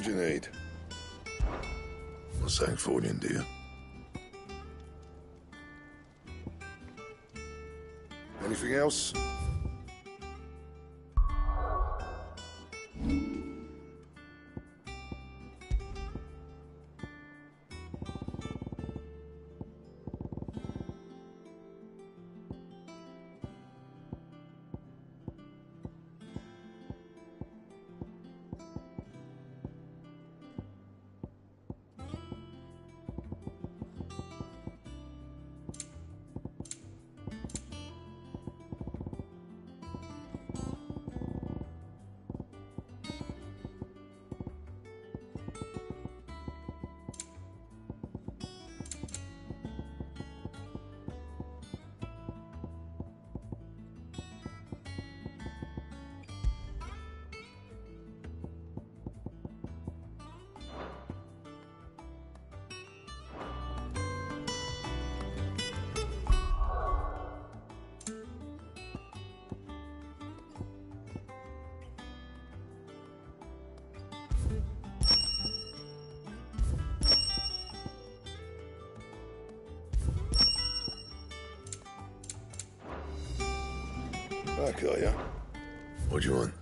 What do you need? Not saying fortune, do you? Anything else? Back, are ya? What do you want?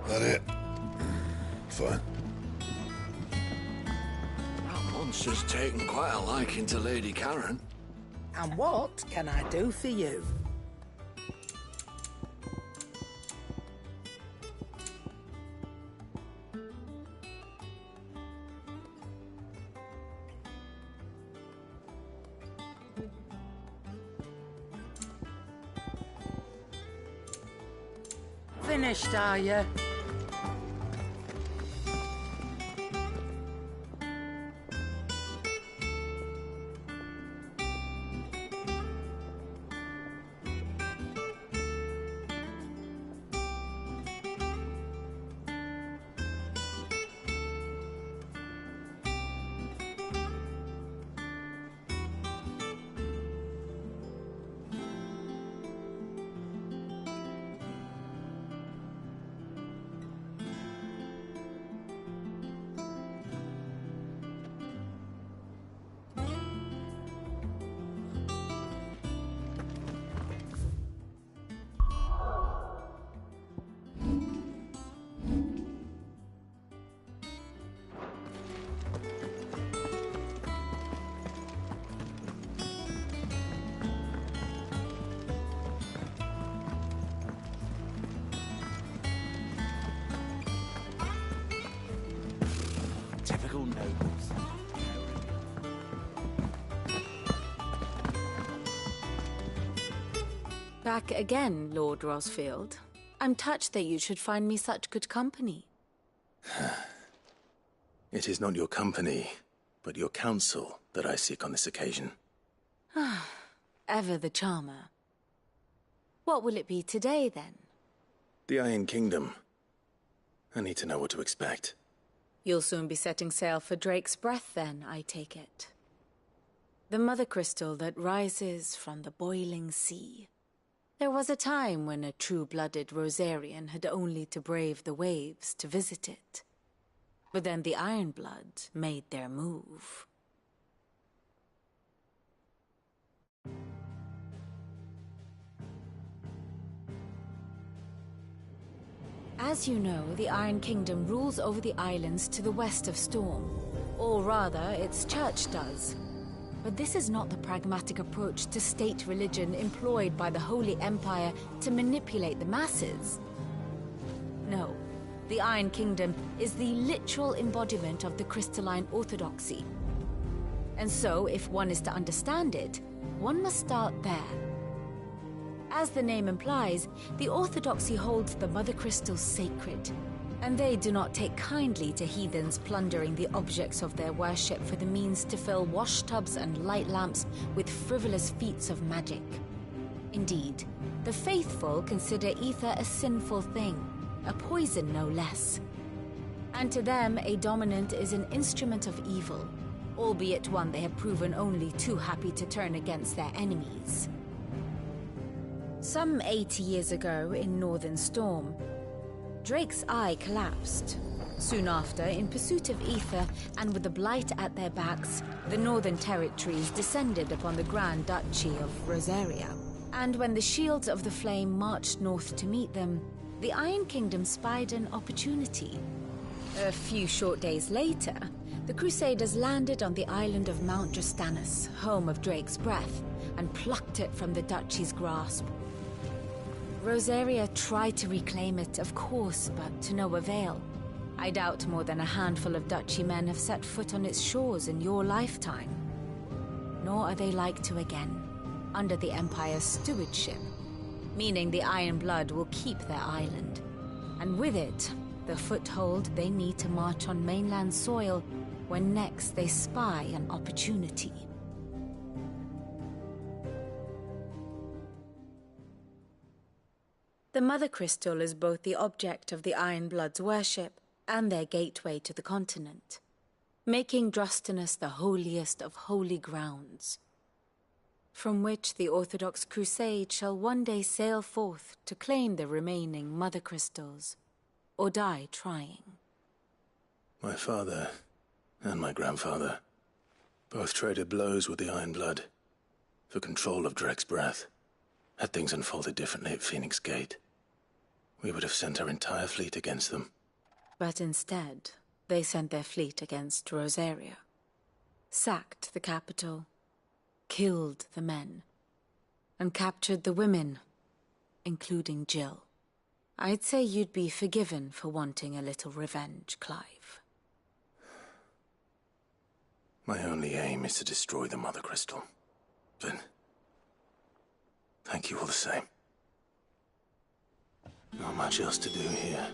That it? Fine. That monster's taken quite a liking to Lady Karen. And what can I do for you? Finished, are you? Typical nobles. Back again, Lord Rosfield. I'm touched that you should find me such good company. It is not your company, but your counsel that I seek on this occasion. Ever the charmer. What will it be today, then? The Iron Kingdom. I need to know what to expect. You'll soon be setting sail for Drake's Breath, then, I take it. The mother crystal that rises from the boiling sea. There was a time when a true-blooded Rosarian had only to brave the waves to visit it. But then the Ironblood made their move. As you know, the Iron Kingdom rules over the islands to the west of Storm. Or rather, its church does. But this is not the pragmatic approach to state religion employed by the Holy Empire to manipulate the masses. No, the Iron Kingdom is the literal embodiment of the crystalline orthodoxy. And so, if one is to understand it, one must start there. As the name implies, the orthodoxy holds the Mother Crystals sacred, and they do not take kindly to heathens plundering the objects of their worship for the means to fill washtubs and light lamps with frivolous feats of magic. Indeed, the faithful consider ether a sinful thing, a poison no less. And to them, a dominant is an instrument of evil, albeit one they have proven only too happy to turn against their enemies. Some 80 years ago, in Northern Storm, Drake's eye collapsed. Soon after, in pursuit of ether and with the Blight at their backs, the Northern Territories descended upon the Grand Duchy of Rosaria. And when the Shields of the Flame marched north to meet them, the Iron Kingdom spied an opportunity. A few short days later, the Crusaders landed on the island of Mount Justanus, home of Drake's breath, and plucked it from the duchy's grasp. Rosaria tried to reclaim it, of course, but to no avail. I doubt more than a handful of duchy men have set foot on its shores in your lifetime. Nor are they like to again, under the Empire's stewardship, meaning the Iron Blood will keep their island, and with it, the foothold they need to march on mainland soil when next they spy an opportunity. The Mother Crystal is both the object of the Iron Blood's worship and their gateway to the continent, making Drostanus the holiest of holy grounds, from which the Orthodox Crusade shall one day sail forth to claim the remaining Mother Crystals, or die trying. My father and my grandfather both traded blows with the Iron Blood for control of Drake's breath. Had things unfolded differently at Phoenix Gate, we would have sent our entire fleet against them. But instead, they sent their fleet against Rosaria, sacked the capital, killed the men, and captured the women, including Jill. I'd say you'd be forgiven for wanting a little revenge, Clive. My only aim is to destroy the Mother Crystal. But thank you all the same. Not much else to do here.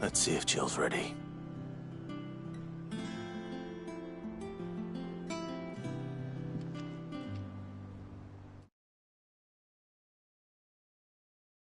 Let's see if Jill's ready.